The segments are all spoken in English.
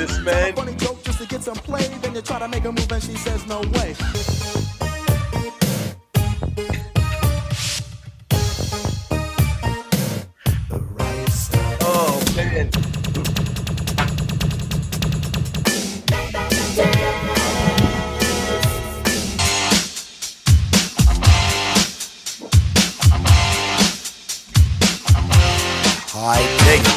this, man. Funny joke just to get some play, then you try to make a move and she says no way. Oh, man. I dig it.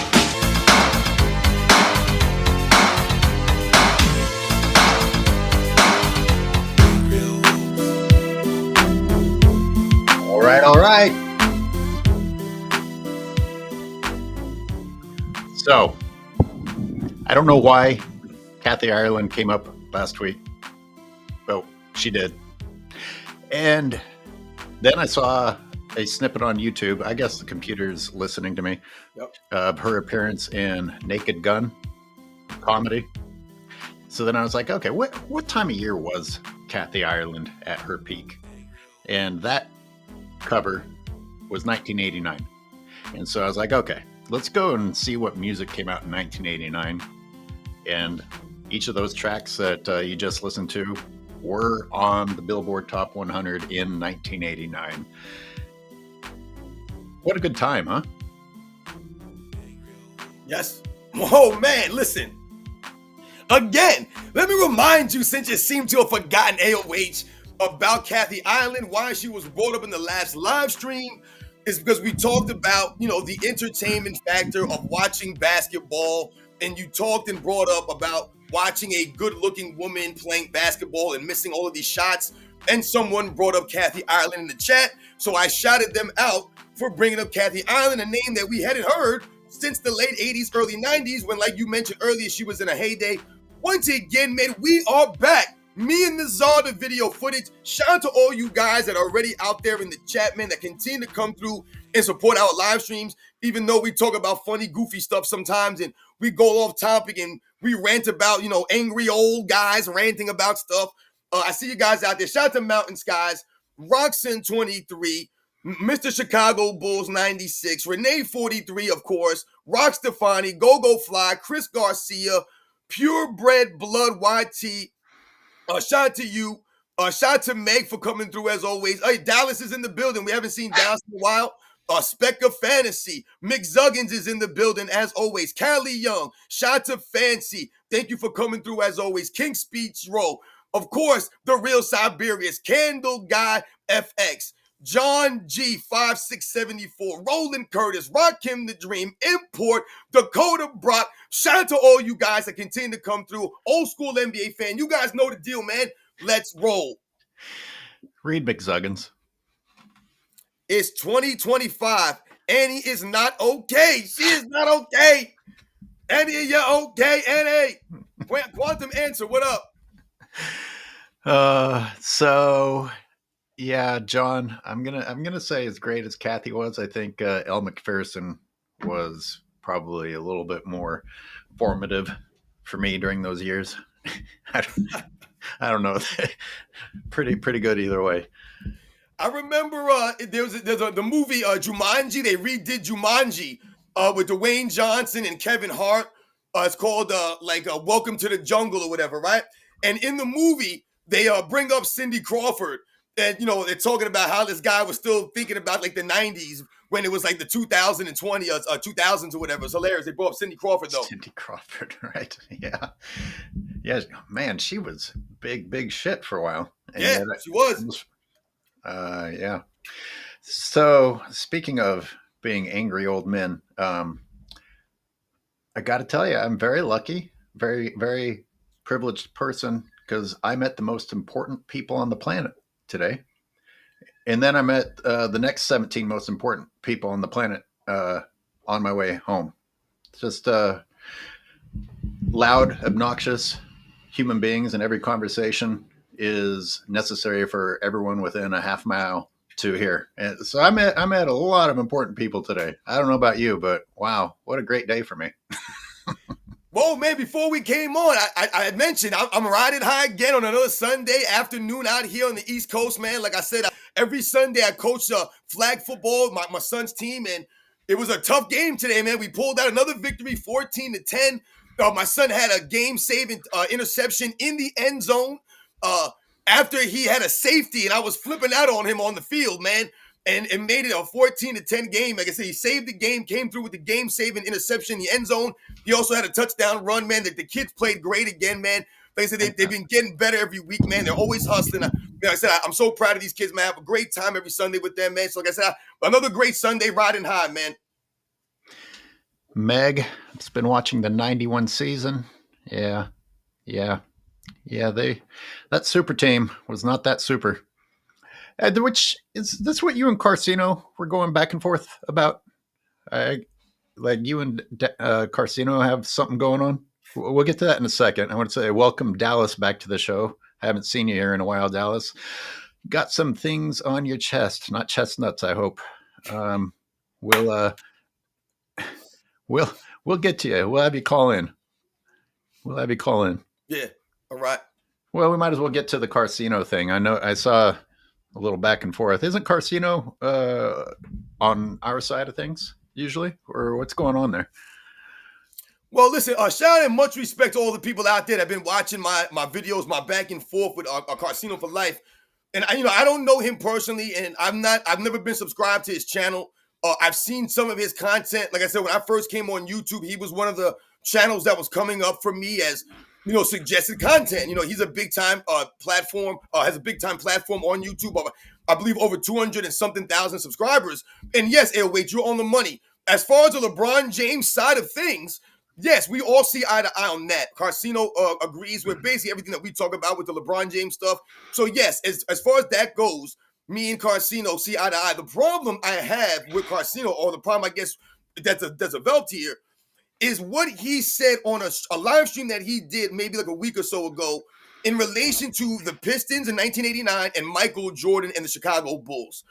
All right. So, I don't know why Kathy Ireland came up last week. Well, she did. And then I saw a snippet on YouTube. I guess the computer's listening to me. Yep. Of her appearance in Naked Gun comedy. So then I was like, okay, what time of year was Kathy Ireland at her peak? And that cover was 1989. And so I was like, okay, let's go and see what music came out in 1989. And each of those tracks that you just listened to were on the Billboard Top 100 in 1989. What a good time, huh? Yes. Oh, man, listen. Again, let me remind you, since you seem to have forgotten AOH, about Kathy Ireland, why she was brought up in the last live stream is because we talked about, the entertainment factor of watching basketball, and you talked and brought up about watching a good-looking woman playing basketball and missing all of these shots, and someone brought up Kathy Ireland in the chat, so I shouted them out for bringing up Kathy Ireland, a name that we hadn't heard since the late 80s, early 90s, when, like you mentioned earlier, she was in a heyday. Once again, man, we are back. Me and the Czar, the video footage. Shout out to all you guys that are already out there in the chat, man, that continue to come through and support our live streams, even though we talk about funny, goofy stuff sometimes, and we go off topic and we rant about, angry old guys ranting about stuff. I see you guys out there. Shout out to Mountain Skies, Roxanne 23, Mr. Chicago Bulls 96, Renee 43, of course, Rock Stefani, Go Fly, Chris Garcia, Purebred Blood YT. Shout out to you. Shout out to Meg for coming through as always. Hey, Dallas is in the building. We haven't seen Dallas in a while. Speck of Fantasy. Mick Zuggins is in the building as always. Callie Young. Shout out to Fancy. Thank you for coming through as always. King Speech Row. Of course, the real Siberius. Candle Guy FX. John G 5674, Roland Curtis, Rakim the Dream, Import, Dakota Brock. Shout out to all you guys that continue to come through. Old school NBA fan. You guys know the deal, man. Let's roll. Read McZuggins. It's 2025. Annie is not okay. She is not okay. Annie, you're okay, Annie. Quantum Answer, what up? Yeah, John, I'm gonna say as great as Kathy was, I think Elle McPherson was probably a little bit more formative for me during those years. I don't know. pretty good either way. I remember there's the movie Jumanji. They redid Jumanji with Dwayne Johnson and Kevin Hart. It's called Welcome to the Jungle or whatever, right? And in the movie, they bring up Cindy Crawford. And, they're talking about how this guy was still thinking about, like, the 90s when it was, like, the 2020 or 2000s or whatever. It's hilarious. They brought up Cindy Crawford, though. Cindy Crawford, right? Yeah. Yeah, man, she was big shit for a while. And yeah, she was. Yeah. So, speaking of being angry old men, I got to tell you, I'm very lucky, very, very privileged person because I met the most important people on the planet today. And then I met the next 17 most important people on the planet on my way home. Just loud, obnoxious human beings, and every conversation is necessary for everyone within a half mile to hear. And so I met a lot of important people today. I don't know about you, but wow, what a great day for me. Whoa, man, before we came on, I mentioned I'm riding high again on another Sunday afternoon out here on the East Coast, man. Like I said, every Sunday I coach flag football, my son's team, and it was a tough game today, man. We pulled out another victory, 14-10. My son had a game-saving interception in the end zone after he had a safety, and I was flipping out on him on the field, man. And it made it a 14-10 game. Like I said, he saved the game, came through with the game-saving interception in the end zone. He also had a touchdown run, man. The kids played great again, man. Like I said, they've been getting better every week, man. They're always hustling. Like I said, I'm so proud of these kids, man. I have a great time every Sunday with them, man. So like I said, another great Sunday riding high, man. Meg, it's been watching the 91 season. Yeah. That super team was not that super. Which is that's what you and Karceno were going back and forth about. Like you and Karceno have something going on. We'll get to that in a second. I want to say welcome Dallas back to the show. I haven't seen you here in a while, Dallas. Got some things on your chest, not chestnuts, I hope. We'll get to you. We'll have you call in. Yeah. All right. Well, we might as well get to the Karceno thing. I know I saw a little back and forth. Isn't Karceno on our side of things usually, or what's going on there? Well, listen, shout out and much respect to all the people out there that have been watching my videos, my back and forth with Karceno for life. And I don't know him personally, and I've never been subscribed to his channel. I've seen some of his content. Like I said, when I first came on YouTube, he was one of the channels that was coming up for me as suggested content. He's a big time platform, has a big time platform on YouTube. I believe over 200 and something thousand subscribers. And yes, AOH, you're on the money. As far as the LeBron James side of things, yes, we all see eye to eye on that. Karceno agrees with basically everything that we talk about with the LeBron James stuff. So yes, as far as that goes, me and Karceno see eye to eye. The problem I have with Karceno, or the problem I guess that's developed here, is what he said on a live stream that he did maybe like a week or so ago in relation to the Pistons in 1989 and Michael Jordan and the Chicago Bulls.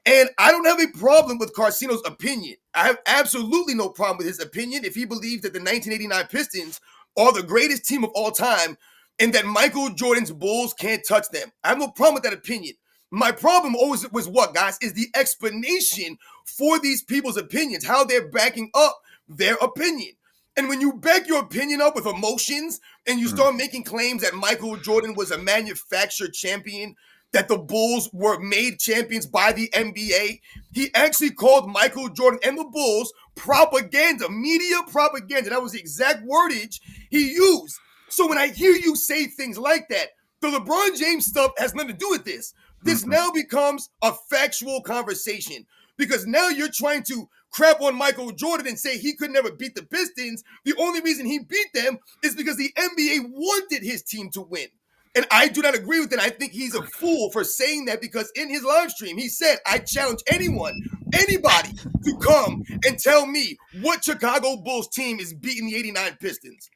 And I don't have a problem with Karceno's opinion. I have absolutely no problem with his opinion if he believes that the 1989 Pistons are the greatest team of all time and that Michael Jordan's Bulls can't touch them. I have no problem with that opinion. My problem always was what, guys, is the explanation for these people's opinions, how they're backing up their opinion. And when you back your opinion up with emotions and you start making claims that Michael Jordan was a manufactured champion, that the Bulls were made champions by the NBA, he actually called Michael Jordan and the Bulls propaganda, media propaganda. That was the exact wordage he used. So when I hear you say things like that, the LeBron James stuff has nothing to do with this. This now becomes a factual conversation because now you're trying to crap on Michael Jordan and say he could never beat the Pistons. The only reason he beat them is because the NBA wanted his team to win. And I do not agree with it. I think he's a fool for saying that because in his live stream, he said, I challenge anybody to come and tell me what Chicago Bulls team is beating the 89 Pistons.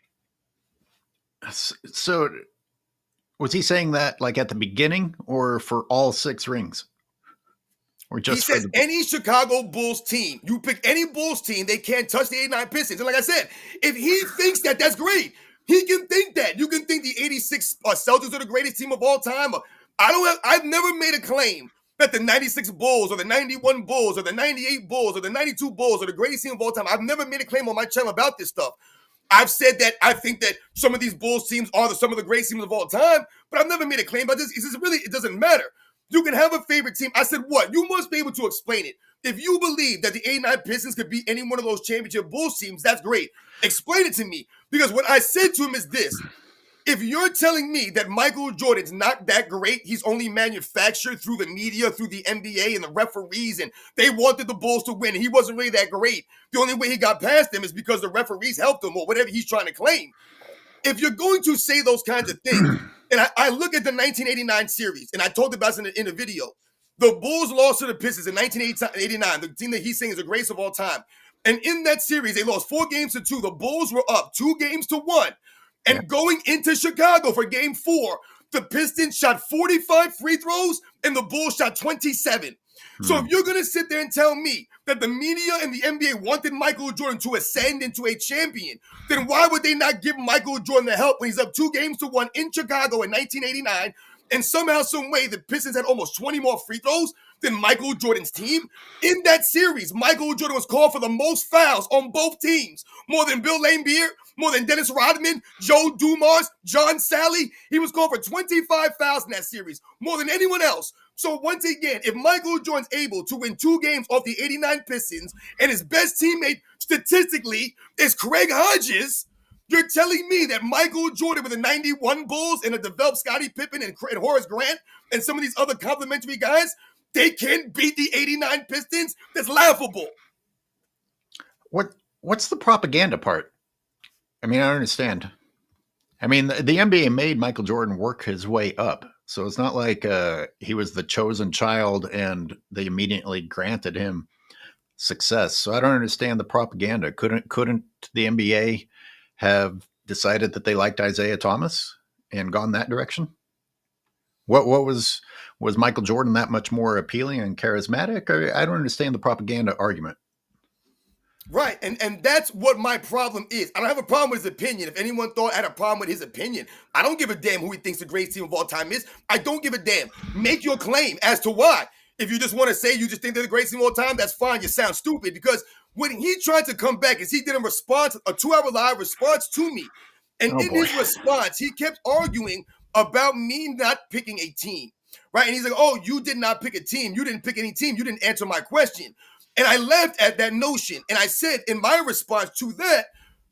So was he saying that like at the beginning or for all 6 rings? Or just he says any Chicago Bulls team, you pick any Bulls team, they can't touch the 89 Pistons. And like I said, if he thinks that, that's great. He can think that. You can think the 86 Celtics are the greatest team of all time. I've never made a claim that the 96 Bulls or the 91 Bulls or the 98 Bulls or the 92 Bulls are the greatest team of all time. I've never made a claim on my channel about this stuff. I've said that I think that some of these Bulls teams are some of the greatest teams of all time, but I've never made a claim about this. It doesn't matter. You can have a favorite team. I said, what? You must be able to explain it. If you believe that the 89 Pistons could beat any one of those championship Bulls teams, that's great. Explain it to me. Because what I said to him is this. If you're telling me that Michael Jordan's not that great, he's only manufactured through the media, through the NBA and the referees, and they wanted the Bulls to win, and he wasn't really that great. The only way he got past them is because the referees helped him or whatever he's trying to claim. If you're going to say those kinds of things, and I look at the 1989 series, and I talked about it in the video, the Bulls lost to the Pistons in 1989, the team that he's saying is the greatest of all time. And in that series, they lost 4-2. The Bulls were up 2-1. And going into Chicago for game 4, the Pistons shot 45 free throws and the Bulls shot 27. So if you're going to sit there and tell me that the media and the NBA wanted Michael Jordan to ascend into a champion, then why would they not give Michael Jordan the help when he's up 2-1 in Chicago in 1989? And somehow, some way, the Pistons had almost 20 more free throws than Michael Jordan's team. In that series, Michael Jordan was called for the most fouls on both teams, more than Bill Laimbeer, more than Dennis Rodman, Joe Dumars, John Sally. He was called for 25,000 that series, more than anyone else. So once again, if Michael Jordan's able to win 2 games off the 89 Pistons and his best teammate statistically is Craig Hodges, you're telling me that Michael Jordan with the 91 Bulls and a developed Scottie Pippen and Horace Grant and some of these other complimentary guys, they can't beat the 89 Pistons? That's laughable. What's the propaganda part? I mean, I don't understand. I mean, the NBA made Michael Jordan work his way up. So it's not like he was the chosen child and they immediately granted him success. So I don't understand the propaganda. Couldn't the NBA have decided that they liked Isaiah Thomas and gone that direction? What was Michael Jordan that much more appealing and charismatic? I don't understand the propaganda argument. Right, and that's what my problem is. I don't have a problem with his opinion. If anyone thought I had a problem with his opinion, I don't give a damn who he thinks the greatest team of all time is. I don't give a damn. Make your claim as to why. If you just want to say you just think they're the greatest team of all time, that's fine. You sound stupid, because when he tried to come back, is he did a 2-hour live response to me. And his response, he kept arguing about me not picking a team, right? And he's like, oh, you did not pick a team. You didn't pick any team. You didn't answer my question. And I laughed at that notion. And I said in my response to that,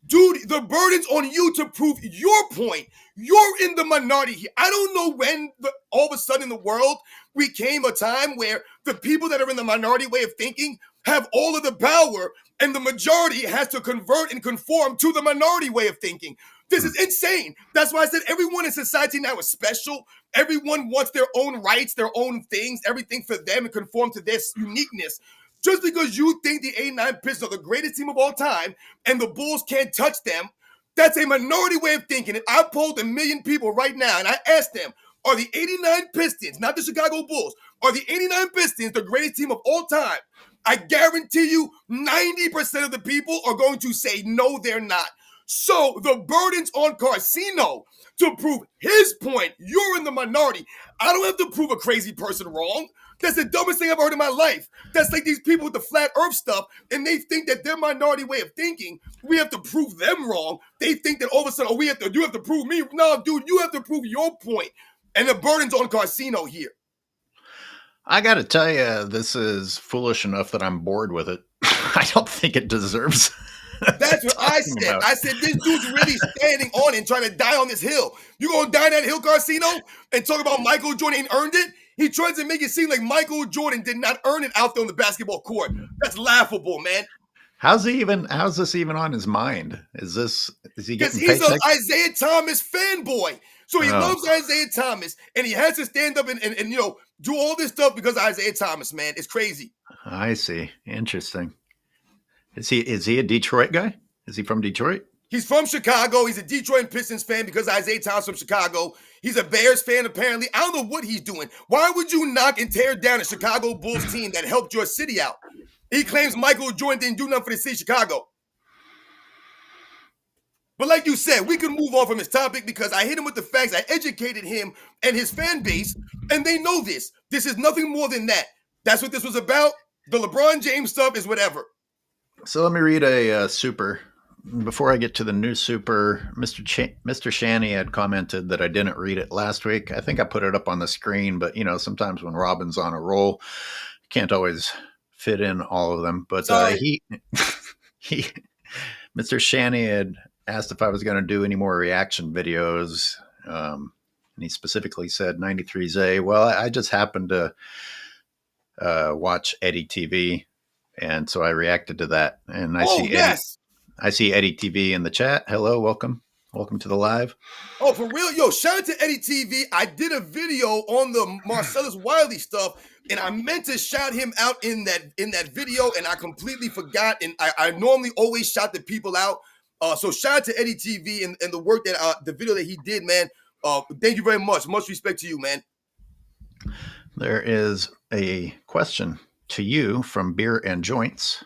dude, the burden's on you to prove your point. You're in the minority here. I don't know when all of a sudden in the world we came a time where the people that are in the minority way of thinking have all of the power and the majority has to convert and conform to the minority way of thinking. This is insane. That's why I said everyone in society now is special. Everyone wants their own rights, their own things, everything for them and conform to their uniqueness. Just because you think the 89 Pistons are the greatest team of all time and the Bulls can't touch them, that's a minority way of thinking. And I polled 1 million people right now and I asked them, are the 89 Pistons, not the Chicago Bulls, are the 89 Pistons the greatest team of all time? I guarantee you 90% of the people are going to say no, they're not. So the burden's on Karceno to prove his point. You're in the minority. I don't have to prove a crazy person wrong. That's the dumbest thing I've heard in my life. That's like these people with the flat earth stuff, and they think that their minority way of thinking, we have to prove them wrong. They think that all of a sudden, you have to prove me. No, dude, you have to prove your point. And the burden's on Karceno here. I got to tell you, this is foolish enough that I'm bored with it. I don't think it deserves. That's what I said. I said, this dude's really standing on it and trying to die on this hill. You gonna die on that hill, Karceno, and talk about Michael Jordan ain't earned it? He tries to make it seem like Michael Jordan did not earn it out there on the basketball court. That's laughable, man. How's this even on his mind? Is he getting he's paychecks? an Isaiah Thomas fanboy. So he loves Isaiah Thomas, and he has to stand up and do all this stuff because of Isaiah Thomas, man. It's crazy. I see. Interesting. Is he a Detroit guy? Is he from Detroit? He's from Chicago. He's a Detroit Pistons fan because Isaiah Thomas from Chicago. He's a Bears fan, apparently. I don't know what he's doing. Why would you knock and tear down a Chicago Bulls team that helped your city out? He claims Michael Jordan didn't do nothing for the city of Chicago. But like you said, we can move on from his topic because I hit him with the facts. I educated him and his fan base, and they know this. This is nothing more than that. That's what this was about. The LeBron James stuff is whatever. So let me read a super. Before I get to the new super, Mr. Shanny had commented that I didn't read it last week. I think I put it up on the screen, but sometimes when Robin's on a roll, can't always fit in all of them. But Mr. Shanny had asked if I was going to do any more reaction videos. And he specifically said 93Z. Well, I just happened to watch Eddie TV. And so I reacted to that. And I see Eddie TV in the chat. Hello, welcome. Welcome to the live. Oh, for real? Yo, shout out to Eddie TV. I did a video on the Marcellus Wiley stuff, and I meant to shout him out in that video, and I completely forgot. And I normally always shout the people out. So shout out to Eddie TV and the work that the video that he did, man. Thank you very much. Much respect to you, man. There is a question to you from Beer and Joints.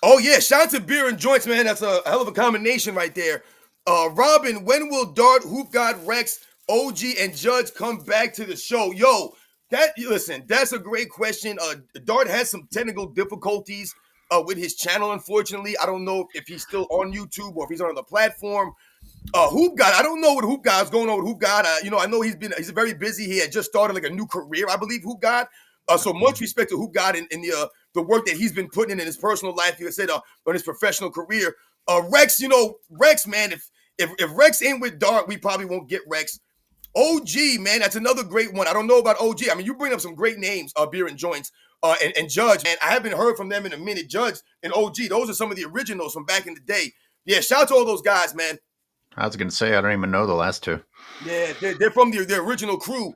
Oh, yeah. Shout out to Beer and Joints, man. That's a hell of a combination right there. Robin, when will Dart, Hoop God, Rex, OG, and Judge come back to the show? Yo, that's a great question. Dart has some technical difficulties. with his channel, unfortunately. I don't know if he's still on YouTube or if he's on the platform. Hoop God, I don't know what Hoop God's going on with Hoop God. I know he's very busy. He had just started like a new career, I believe, Hoop God. So much respect to Hoop God and the work that he's been putting in his personal life, you said, on his professional career. Rex, Rex, man, if Rex ain't with Dart, we probably won't get Rex. OG, man, that's another great one. I don't know about OG. I mean, you bring up some great names, Beer and Joints, and Judge, man. I haven't heard from them in a minute. Judge and OG, those are some of the originals from back in the day. Yeah, shout out to all those guys, man. I was going to say, I don't even know the last two. Yeah, they're from the original crew.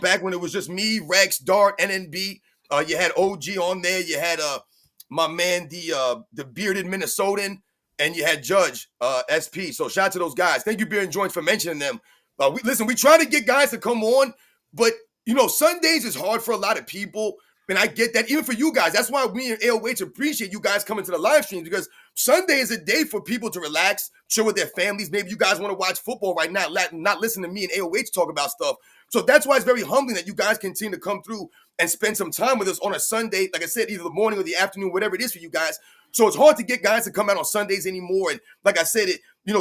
Back when it was just me, Rex, Dart, NNB. You had OG on there. You had my man, the bearded Minnesotan, and you had Judge, SP. So shout out to those guys. Thank you, Beer and Joints, for mentioning them. We try to get guys to come on, but Sundays is hard for a lot of people. And I get that, even for you guys. That's why we and AOH appreciate you guys coming to the live streams, because Sunday is a day for people to relax, chill with their families. Maybe you guys want to watch football right now, not listen to me and AOH talk about stuff. So that's why it's very humbling that you guys continue to come through and spend some time with us on a Sunday. Like I said, either the morning or the afternoon, whatever it is for you guys. So it's hard to get guys to come out on Sundays anymore. And like I said,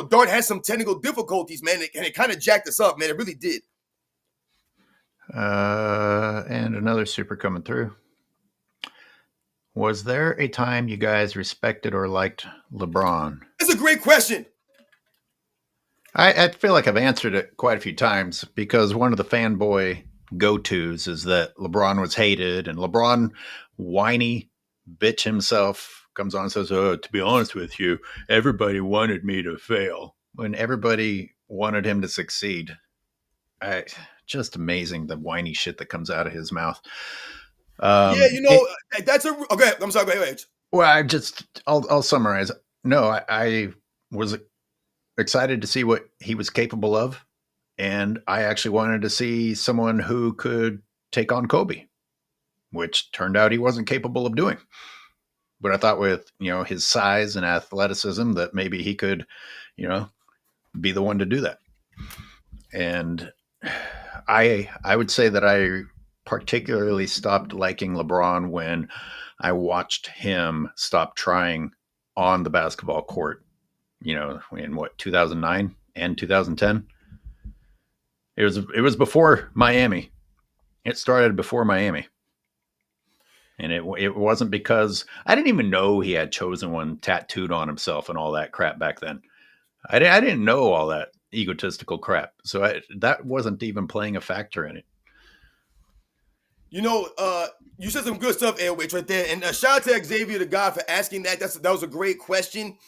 Dart has some technical difficulties, man, and it kind of jacked us up, man. It really did. And another super coming through. Was there a time you guys respected or liked LeBron? That's a great question. I feel like I've answered it quite a few times, because one of the fanboy go-tos is that LeBron was hated, and LeBron, whiny bitch himself, comes on and says, "Oh, to be honest with you, everybody wanted me to fail," when everybody wanted him to succeed. Just amazing, the whiny shit that comes out of his mouth. That's okay. I'm sorry. Go ahead. Well, I'll summarize. No, I was excited to see what he was capable of, and I actually wanted to see someone who could take on Kobe, which turned out he wasn't capable of doing. But I thought with his size and athleticism that maybe he could, be the one to do that. And I would say that I particularly stopped liking LeBron when I watched him stop trying on the basketball court, in 2009 and 2010. It was before Miami. It started before Miami. And it wasn't because I didn't even know he had chosen one tattooed on himself and all that crap back then. I didn't know all that egotistical crap. So that wasn't even playing a factor in it. You said some good stuff, AOH, right there. And shout out to Xavier the God for asking that. That was a great question.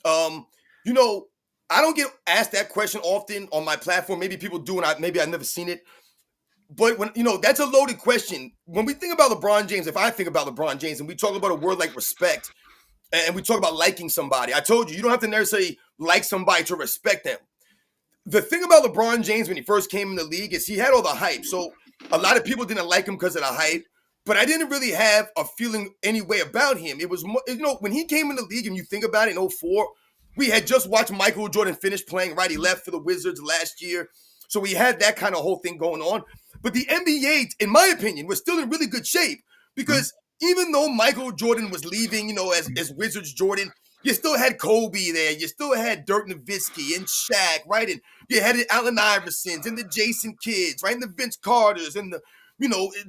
I don't get asked that question often on my platform. Maybe people do, and maybe I've never seen it. But when that's a loaded question. When we think about LeBron James, if I think about LeBron James, and we talk about a word like respect, and we talk about liking somebody, I told you don't have to necessarily like somebody to respect them. The thing about LeBron James when he first came in the league is he had all the hype. So a lot of people didn't like him because of the hype, but I didn't really have a feeling any way about him. It was, when he came in the league, and you think about it, in 2004, we had just watched Michael Jordan finish playing, right? He left for the Wizards last year. So we had that kind of whole thing going on. But the NBA, in my opinion, was still in really good shape, because even though Michael Jordan was leaving, as Wizards Jordan, you still had Kobe there. You still had Dirk Nowitzki and Shaq, right? And you had the Allen Iversons and the Jason Kidds, right? And the Vince Carters and the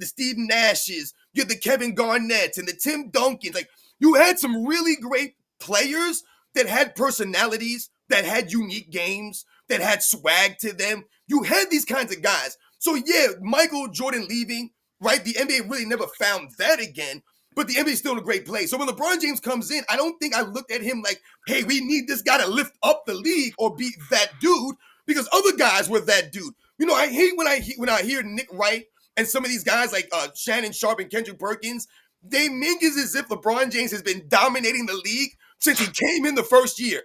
Steve Nashes. You had the Kevin Garnetts and the Tim Duncans. Like, you had some really great players that had personalities, that had unique games, that had swag to them. You had these kinds of guys. So yeah, Michael Jordan leaving, right? The NBA really never found that again. But the NBA is still in a great place. So when LeBron James comes in, I don't think I looked at him like, hey, we need this guy to lift up the league or be that dude, because other guys were that dude. I hate when I hear Nick Wright and some of these guys like Shannon Sharp and Kendrick Perkins. They make it as if LeBron James has been dominating the league since he came in the first year.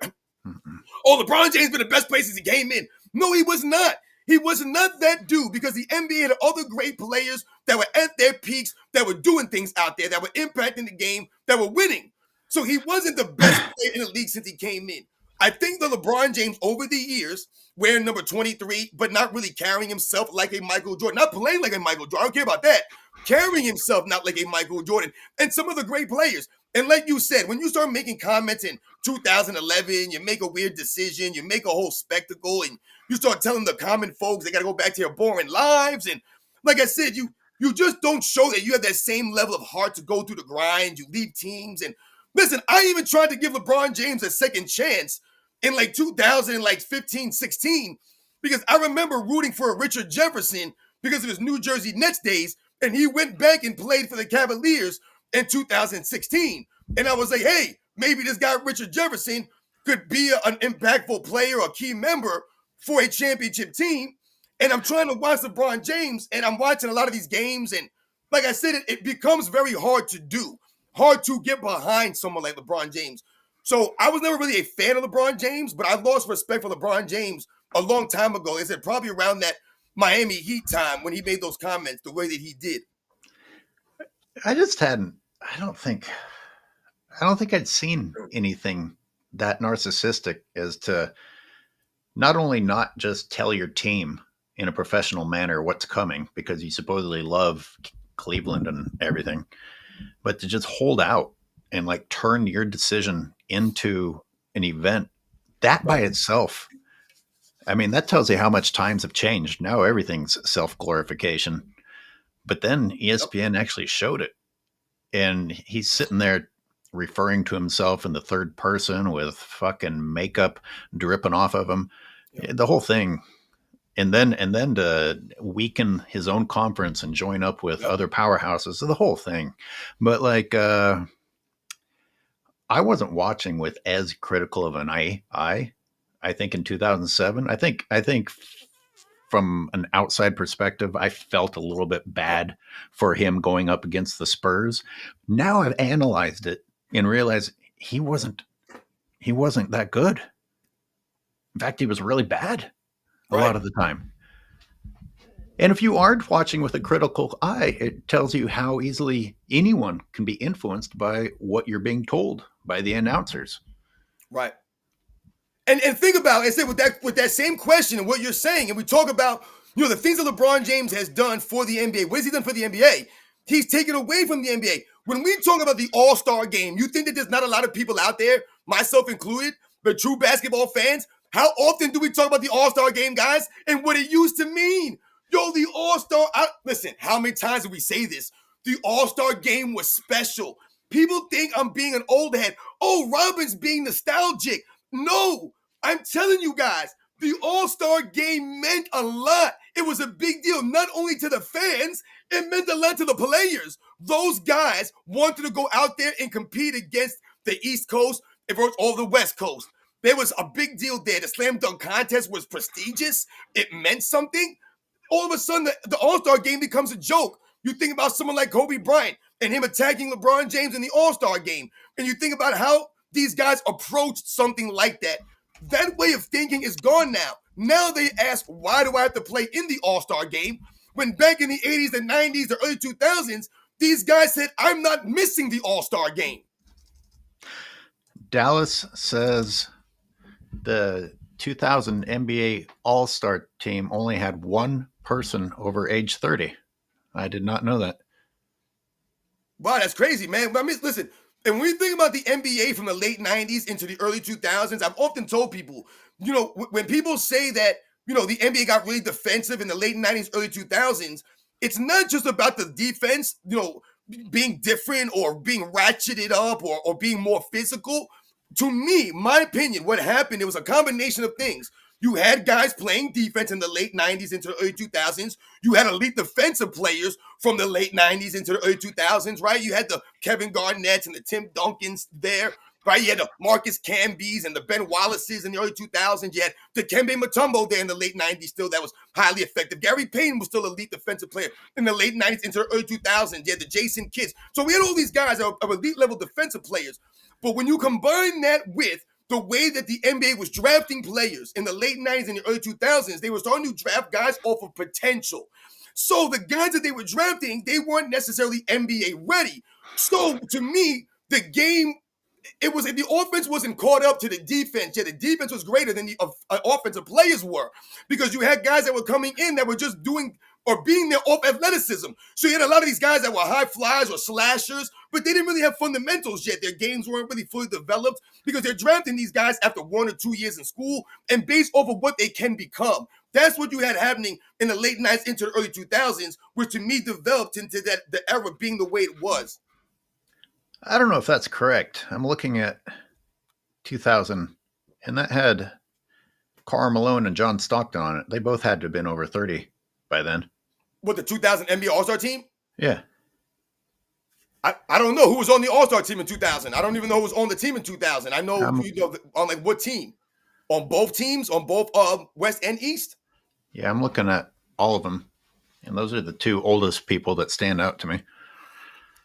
Oh, LeBron James been the best places he came in. No, he was not. He was not that dude, because the NBA had other great players that were at their peaks, that were doing things out there, that were impacting the game, that were winning. So he wasn't the best player in the league since he came in. I think that LeBron James, over the years, wearing number 23, but not really carrying himself like a Michael Jordan, not playing like a Michael Jordan, I don't care about that, carrying himself not like a Michael Jordan, and some of the great players. And like you said, when you start making comments in 2011, you make a weird decision, you make a whole spectacle, and you start telling the common folks they got to go back to their boring lives. And like I said, you just don't show that you have that same level of heart to go through the grind. You leave teams. And listen, I even tried to give LeBron James a second chance in like 2015, 16, because I remember rooting for Richard Jefferson because of his New Jersey Nets days, and he went back and played for the Cavaliers in 2016. And I was like, hey, maybe this guy, Richard Jefferson, could be an impactful player or key member for a championship team. And I'm trying to watch LeBron James, and I'm watching a lot of these games. And like I said, it becomes very hard to do, hard to get behind someone like LeBron James. So I was never really a fan of LeBron James, but I lost respect for LeBron James a long time ago. I said probably around that Miami Heat time when he made those comments the way that he did. I just hadn't. I don't think I'd seen anything that narcissistic as to not only not just tell your team in a professional manner what's coming because you supposedly love Cleveland and everything, but to just hold out and like turn your decision into an event. That by itself, I mean, that tells you how much times have changed. Now everything's self-glorification. But then ESPN actually showed it. And he's sitting there referring to himself in the third person with fucking makeup dripping off of him. Yep. The whole thing. And then to weaken his own conference and join up with other powerhouses. So the whole thing. But like I wasn't watching with as critical of an eye. I think in 2007, I think from an outside perspective, I felt a little bit bad for him going up against the Spurs. Now I've analyzed it and realized he wasn't that good. In fact, he was really bad a lot of the time. And if you aren't watching with a critical eye, it tells you how easily anyone can be influenced by what you're being told by the announcers. Right. And think about it, I said with that same question and what you're saying, and we talk about, you know, the things that LeBron James has done for the NBA. What has he done for the NBA? He's taken away from the NBA. When we talk about the All-Star game, you think that there's not a lot of people out there, myself included, but true basketball fans? How often do we talk about the All-Star game, guys, and what it used to mean? Yo, the All-Star, listen, how many times did we say this? The All-Star game was special. People think I'm being an old head. Oh, Robin's being nostalgic. No, I'm telling you guys, the All-Star game meant a lot. It was a big deal, not only to the fans, it meant a lot to the players. Those guys wanted to go out there and compete against the East Coast or the West Coast. There was a big deal there. The slam dunk contest was prestigious. It meant something. All of a sudden, the All-Star game becomes a joke. You think about someone like Kobe Bryant and him attacking LeBron James in the All-Star game. And you think about how these guys approached something like that. That way of thinking is gone now. Now they ask, why do I have to play in the All-Star game? When back in the 80s, the 90s, the early 2000s, these guys said, I'm not missing the All-Star game. Dallas says the 2000 NBA All-Star team only had one person over age 30. I did not know that. Wow, that's crazy, man. I mean, listen, and when you think about the NBA from the late 90s into the early 2000s, I've often told people, you know, when people say that, you know, the NBA got really defensive in the late 90s, early 2000s, it's not just about the defense, you know, being different or being ratcheted up or being more physical. To me, my opinion, what happened, it was a combination of things. You had guys playing defense in the late 90s into the early 2000s. You had elite defensive players from the late 90s into the early 2000s, right? You had the Kevin Garnett's and the Tim Duncans there, right? You had the Marcus Camby's and the Ben Wallace's in the early 2000s. You had the Dikembe Mutombo there in the late 90s still that was highly effective. Gary Payton was still an elite defensive player in the late 90s into the early 2000s. You had the Jason Kidds. So we had all these guys of elite level defensive players. But when you combine that with the way that the NBA was drafting players in the late 90s and the early 2000s, they were starting to draft guys off of potential. So the guys that they were drafting, they weren't necessarily NBA ready. So to me, the game it was the offense wasn't caught up to the defense yet. The defense was greater than the offensive players were, because you had guys that were coming in that were just doing or being their off athleticism. So you had a lot of these guys that were high flyers or slashers, but they didn't really have fundamentals yet. Their games weren't really fully developed because they're drafting these guys after 1 or 2 years in school and based off of what they can become. That's what you had happening in the late 90s into the early 2000s, which to me developed into the era being the way it was. I don't know if that's correct. I'm looking at 2000, and that had Karl Malone and John Stockton on it. They both had to have been over 30 by then. What, the 2000 NBA All-Star team? Yeah. I don't know who was on the All-Star team in 2000. I don't even know who was on the team in 2000. I know, on like what team? On both teams? On both West and East? Yeah, I'm looking at all of them, and those are the two oldest people that stand out to me.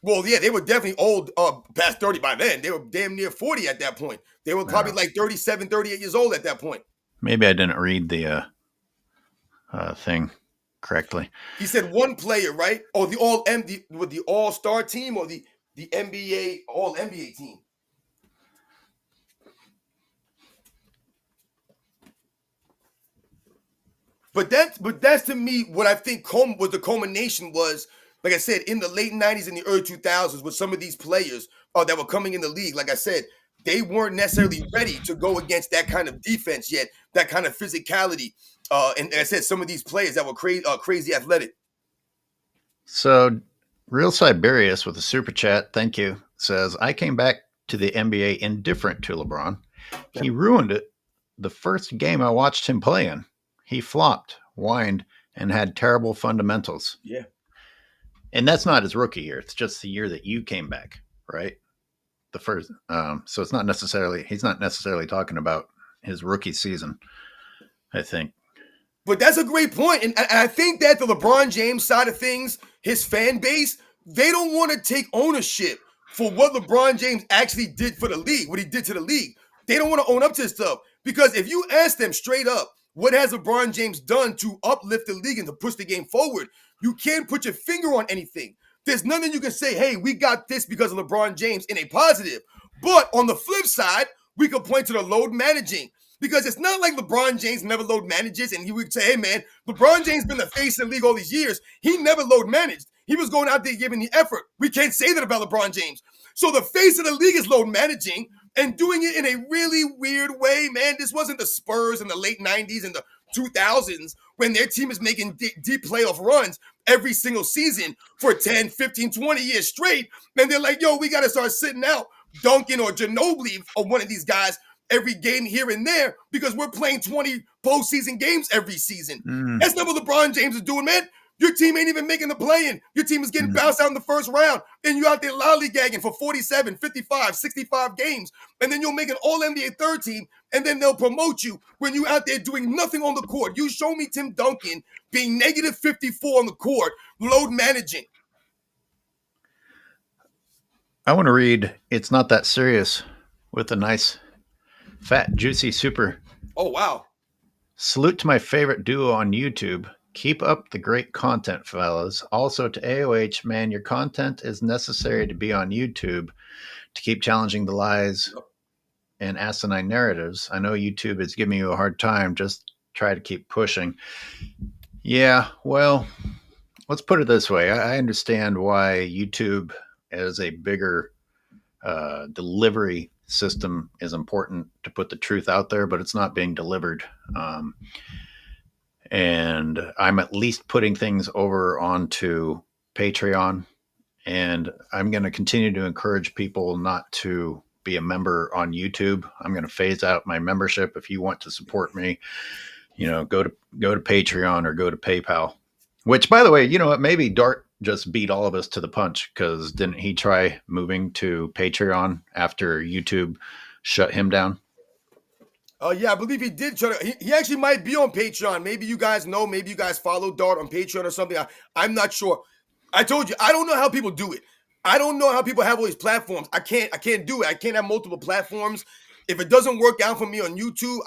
Well, yeah, they were definitely old, past 30 by then. They were damn near 40 at that point. They were probably like 37, 38 years old at that point. Maybe I didn't read the thing correctly. He said one player, right? Or the All-Star team or the NBA All-NBA team? But that's to me what I think was the culmination was, like I said, in the late 90s and the early 2000s with some of these players that were coming in the league. Like I said, they weren't necessarily ready to go against that kind of defense yet, that kind of physicality. And like I said, some of these players that were crazy athletic. So Real Siberius with a super chat, thank you, says, I came back to the NBA indifferent to LeBron. He ruined it the first game I watched him play in. He flopped, whined, and had terrible fundamentals. Yeah. And that's not his rookie year. It's just the year that you came back, right? The first. So it's not necessarily, he's not necessarily talking about his rookie season, I think. But that's a great point. And I think that the LeBron James side of things, his fan base, they don't want to take ownership for what LeBron James actually did for the league, what he did to the league. They don't want to own up to this stuff. Because if you ask them straight up, what has LeBron James done to uplift the league and to push the game forward? You can't put your finger on anything. There's nothing you can say, hey, we got this because of LeBron James in a positive. But on the flip side, we could point to the load managing. Because it's not like LeBron James never load manages and he would say, hey, man, LeBron James been the face of the league all these years. He never load managed. He was going out there giving the effort. We can't say that about LeBron James. So the face of the league is load managing and doing it in a really weird way, man. This wasn't the Spurs in the late 90s and the 2000s when their team is making deep playoff runs every single season for 10, 15, 20 years straight. And they're like, yo, we got to start sitting out Duncan or Ginobili or one of these guys every game here and there because we're playing 20 postseason games every season. That's not what LeBron James is doing, man. Your team ain't even making the play-in. Your team is getting bounced out in the first round, and you're out there lollygagging for 47, 55, 65 games, and then you'll make an All-NBA third team, and then they'll promote you when you're out there doing nothing on the court. You show me Tim Duncan being negative 54 on the court, load managing. I want to read It's Not That Serious with a nice, fat, juicy super. Oh, wow. Salute to my favorite duo on YouTube. Keep up the great content, fellas. Also to AOH, man, your content is necessary to be on YouTube to keep challenging the lies and asinine narratives. I know YouTube is giving you a hard time. Just try to keep pushing. Yeah, well, let's put it this way. I understand why YouTube as a bigger delivery system is important to put the truth out there, but it's not being delivered. And I'm at least putting things over onto Patreon, and I'm going to continue to encourage people not to be a member on YouTube. I'm going to phase out my membership. If you want to support me, go to Patreon or go to PayPal, which, by the way, you know what, maybe Dart just beat all of us to the punch, because didn't he try moving to Patreon after YouTube shut him down? Yeah, I believe he did. He actually might be on Patreon. Maybe you guys know. Maybe you guys follow Dart on Patreon or something. I'm not sure. I told you, I don't know how people do it. I don't know how people have all these platforms. I can't do it. I can't have multiple platforms. If it doesn't work out for me on YouTube,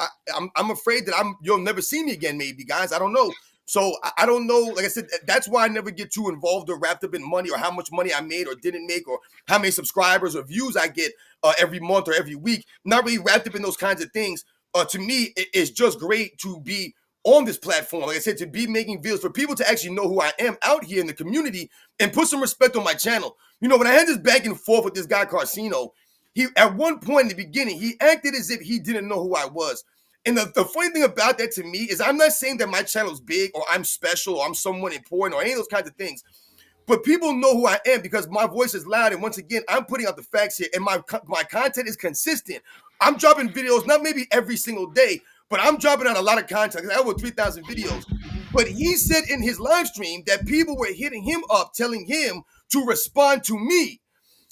I'm afraid that you'll never see me again. Maybe, guys. I don't know. So I don't know. Like I said, that's why I never get too involved or wrapped up in money or how much money I made or didn't make or how many subscribers or views I get every month or every week. Not really wrapped up in those kinds of things. To me, it's just great to be on this platform. Like I said, to be making videos for people to actually know who I am out here in the community and put some respect on my channel. You know, when I had this back and forth with this guy Karceno, he at one point in the beginning, he acted as if he didn't know who I was. And the funny thing about that to me is I'm not saying that my channel's big or I'm special or I'm someone important or any of those kinds of things. But people know who I am because my voice is loud. And once again, I'm putting out the facts here and my content is consistent. I'm dropping videos, not maybe every single day, but I'm dropping out a lot of content. I have over 3,000 videos. But he said in his live stream that people were hitting him up, telling him to respond to me.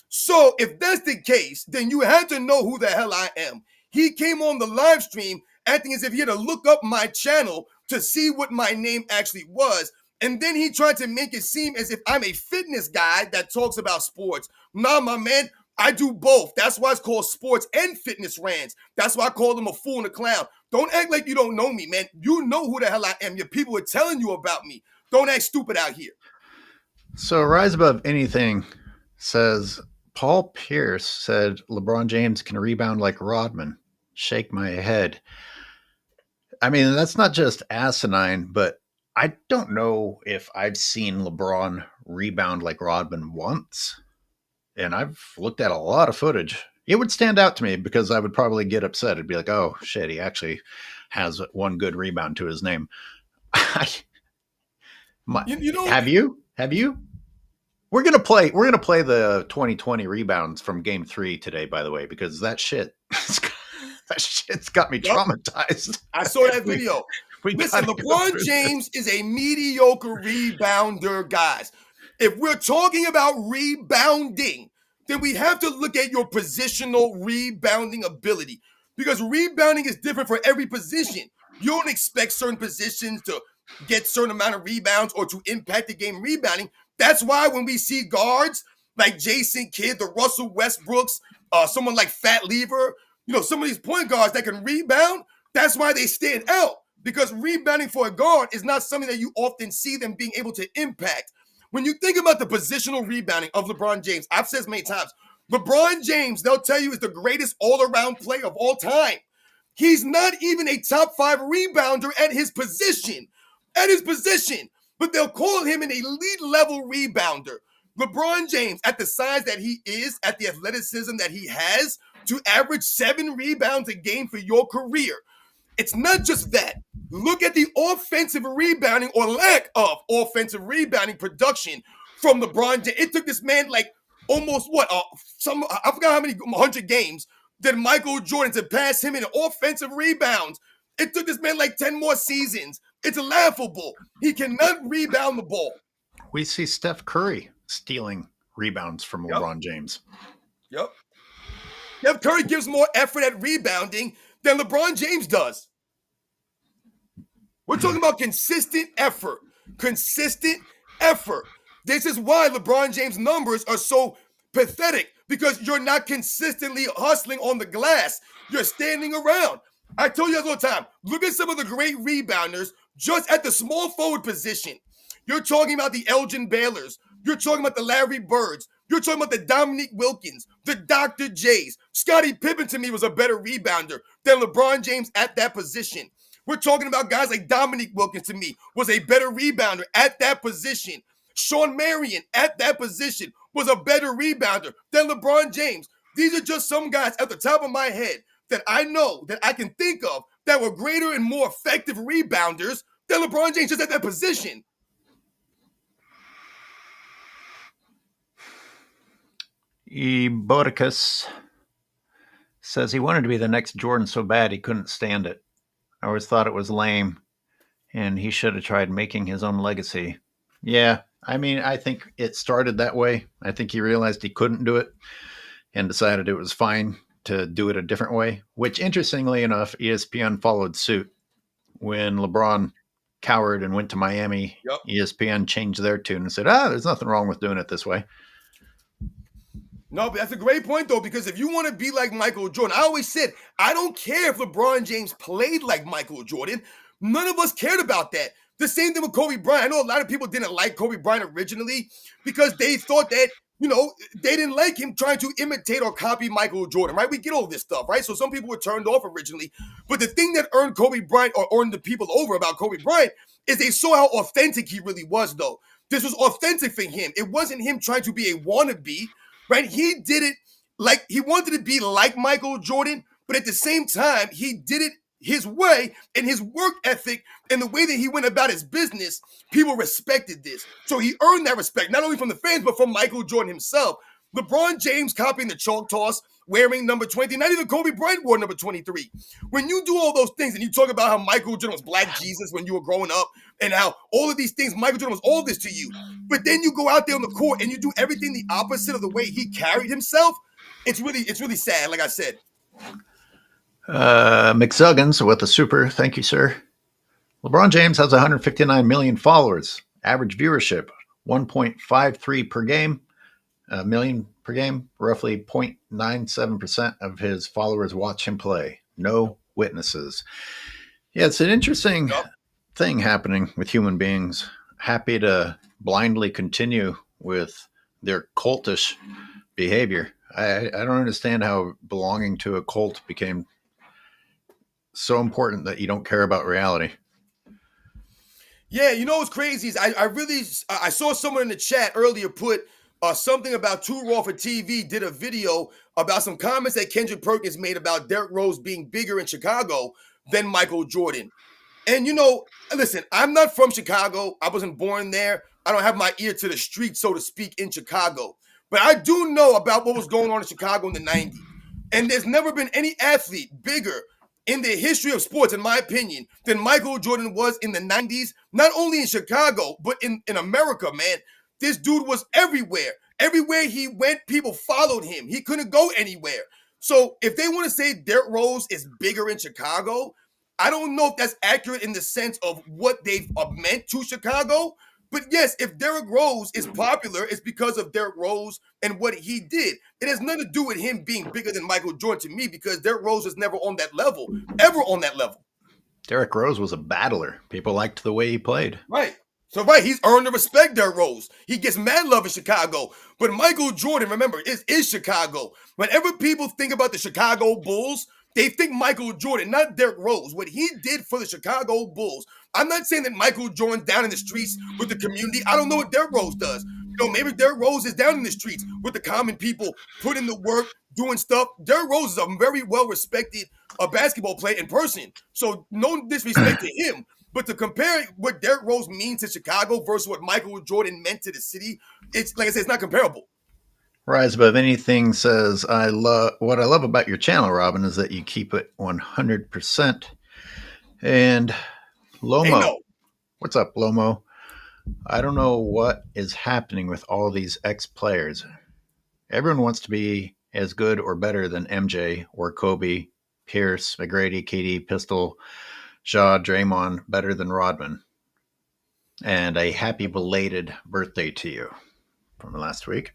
So if that's the case, then you had to know who the hell I am. He came on the live stream acting as if he had to look up my channel to see what my name actually was. And then he tried to make it seem as if I'm a fitness guy that talks about sports. Nah, my man, I do both. That's why it's called sports and fitness rants. That's why I call them a fool and a clown. Don't act like you don't know me, man. You know who the hell I am. Your people are telling you about me. Don't act stupid out here. So Rise Above Anything says, Paul Pierce said LeBron James can rebound like Rodman. Shake my head. I mean, that's not just asinine, but I don't know if I've seen LeBron rebound like Rodman once. And I've looked at a lot of footage. It would stand out to me because I would probably get upset. It'd be like, oh shit, he actually has one good rebound to his name. You know, have you? We're gonna play the 2020 rebounds from Game 3 today, by the way, because that shit's got me traumatized. I saw that video. Listen, LeBron James is a mediocre rebounder, guys. If we're talking about rebounding, then we have to look at your positional rebounding ability because rebounding is different for every position. You don't expect certain positions to get certain amount of rebounds or to impact the game rebounding. That's why when we see guards like Jason Kidd, the Russell Westbrooks, someone like Fat Lever, you know, some of these point guards that can rebound, that's why they stand out because rebounding for a guard is not something that you often see them being able to impact. When you think about the positional rebounding of LeBron James, I've said this many times, LeBron James, they'll tell you, is the greatest all-around player of all time. He's not even a top 5 rebounder at his position. But they'll call him an elite level rebounder. LeBron James, at the size that he is, at the athleticism that he has, to average 7 rebounds a game for your career. It's not just that. Look at the offensive rebounding or lack of offensive rebounding production from LeBron James. It took this man like almost I forgot how many 100 games that Michael Jordan to pass him in offensive rebounds. It took this man like 10 more seasons. It's laughable. He cannot rebound the ball. We see Steph Curry stealing rebounds from LeBron James. Yep. Steph Curry gives more effort at rebounding than LeBron James does. We're talking about consistent effort. This is why LeBron James' numbers are so pathetic because you're not consistently hustling on the glass. You're standing around. I tell you guys all the time, look at some of the great rebounders just at the small forward position. You're talking about the Elgin Baylors. You're talking about the Larry Birds. You're talking about the Dominique Wilkins, the Dr. J's. Scottie Pippen to me was a better rebounder than LeBron James at that position. We're talking about guys like Dominique Wilkins to me was a better rebounder at that position. Sean Marion at that position was a better rebounder than LeBron James. These are just some guys at the top of my head that I know that I can think of that were greater and more effective rebounders than LeBron James just at that position. Eboticus says he wanted to be the next Jordan so bad he couldn't stand it. I always thought it was lame, and he should have tried making his own legacy. Yeah, I mean, I think it started that way. I think he realized he couldn't do it and decided it was fine to do it a different way, which, interestingly enough, ESPN followed suit. When LeBron cowered and went to Miami, ESPN changed their tune and said, there's nothing wrong with doing it this way. No, but that's a great point, though, because if you want to be like Michael Jordan, I always said, I don't care if LeBron James played like Michael Jordan. None of us cared about that The same thing with Kobe Bryant. I know a lot of people didn't like Kobe Bryant originally because they thought that, they didn't like him trying to imitate or copy Michael Jordan, right? We get all this stuff, right? So some people were turned off originally. But the thing that earned Kobe Bryant or earned the people over about Kobe Bryant is they saw how authentic he really was, though. This was authentic for him. It wasn't him trying to be a wannabe, right? He did it like he wanted to be like Michael Jordan, but at the same time, he did it his way, and his work ethic and the way that he went about his business, people respected this. So he earned that respect, not only from the fans, but from Michael Jordan himself. LeBron James copying the chalk toss, wearing number 20, not even Kobe Bryant wore number 23. When you do all those things and you talk about how Michael Jordan was Black Jesus when you were growing up and how all of these things, Michael Jordan was all this to you, but then you go out there on the court and you do everything the opposite of the way he carried himself, it's really sad, like I said. McZuggins with a super. Thank you, sir. LeBron James has 159 million followers. Average viewership 1.53 per game, a million per game. Roughly 0.97% of his followers watch him play. No witnesses. Yeah, it's an interesting thing happening with human beings. Happy to blindly continue with their cultish behavior. I don't understand how belonging to a cult became so important that you don't care about reality. Yeah, you know what's crazy is I saw someone in the chat earlier put something about Too Raw for TV did a video about some comments that Kendrick Perkins made about Derrick Rose being bigger in Chicago than Michael Jordan. And listen, I'm not from Chicago. I wasn't born there. I don't have my ear to the street, so to speak, in Chicago. But I do know about what was going on in Chicago in the 90s. And there's never been any athlete bigger in the history of sports, in my opinion, than Michael Jordan was in the 90s, not only in Chicago, but in America, man. This dude was everywhere. Everywhere he went, people followed him. He couldn't go anywhere. So if they want to say Derrick Rose is bigger in Chicago, I don't know if that's accurate in the sense of what they've meant to Chicago. But yes, if Derrick Rose is popular, it's because of Derrick Rose and what he did. It has nothing to do with him being bigger than Michael Jordan to me, because Derrick Rose was never on that level, ever on that level. Derrick Rose was a battler. People liked the way he played. Right. So, he's earned the respect, Derrick Rose. He gets mad love in Chicago. But Michael Jordan, remember, is Chicago. Whenever people think about the Chicago Bulls, they think Michael Jordan, not Derrick Rose. What he did for the Chicago Bulls. I'm not saying that Michael Jordan down in the streets with the community. I don't know what Derrick Rose does. Maybe Derrick Rose is down in the streets with the common people, putting the work, doing stuff. Derrick Rose is a very well-respected basketball player in person. So no disrespect to him. But to compare what Derrick Rose means to Chicago versus what Michael Jordan meant to the city, it's like I said, it's not comparable. Rise Above Anything says, what I love about your channel, Robin, is that you keep it 100%. And Lomo, Hey, no. What's up, Lomo? I don't know what is happening with all these ex-players. Everyone wants to be as good or better than MJ or Kobe, Pierce, McGrady, KD, Pistol, Shaw, Draymond, better than Rodman. And a happy belated birthday to you from last week.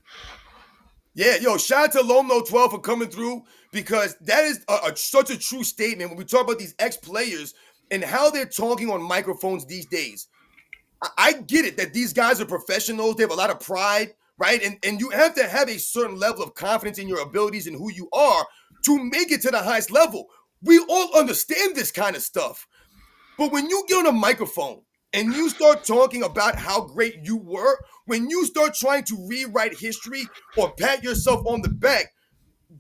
Yeah, shout out to Lomo12 for coming through, because that is such a true statement when we talk about these ex-players and how they're talking on microphones these days. I get it that these guys are professionals. They have a lot of pride, right? And you have to have a certain level of confidence in your abilities and who you are to make it to the highest level. We all understand this kind of stuff. But when you get on a microphone and you start talking about how great you were, when you start trying to rewrite history or pat yourself on the back,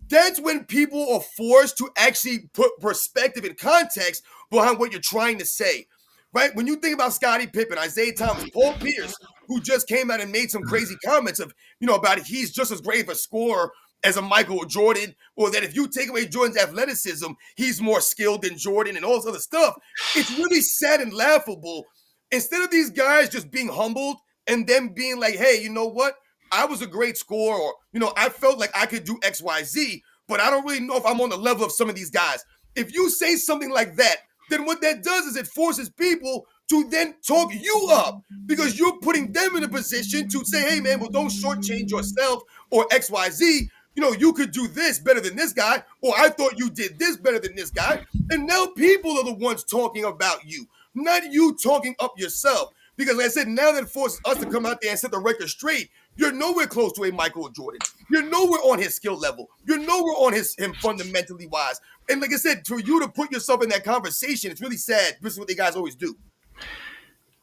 that's when people are forced to actually put perspective and context behind what you're trying to say, right? When you think about Scottie Pippen, Isaiah Thomas, Paul Pierce, who just came out and made some crazy comments of, about he's just as great of a scorer as a Michael Jordan, or that if you take away Jordan's athleticism, he's more skilled than Jordan and all this other stuff. It's really sad and laughable. Instead of these guys just being humbled and them being like, hey, you know what? I was a great scorer, or, I felt like I could do X, Y, Z, but I don't really know if I'm on the level of some of these guys. If you say something like that, then what that does is it forces people to then talk you up, because you're putting them in a position to say, hey, man, well, don't shortchange yourself or X, Y, Z. You could do this better than this guy, or I thought you did this better than this guy. And now people are the ones talking about you. not you talking up yourself. Because like I said, now that forces us to come out there and set the record straight, you're nowhere close to a Michael Jordan. You're nowhere on his skill level. You're nowhere on him fundamentally wise. And like I said, for you to put yourself in that conversation, it's really sad. This is what the guys always do.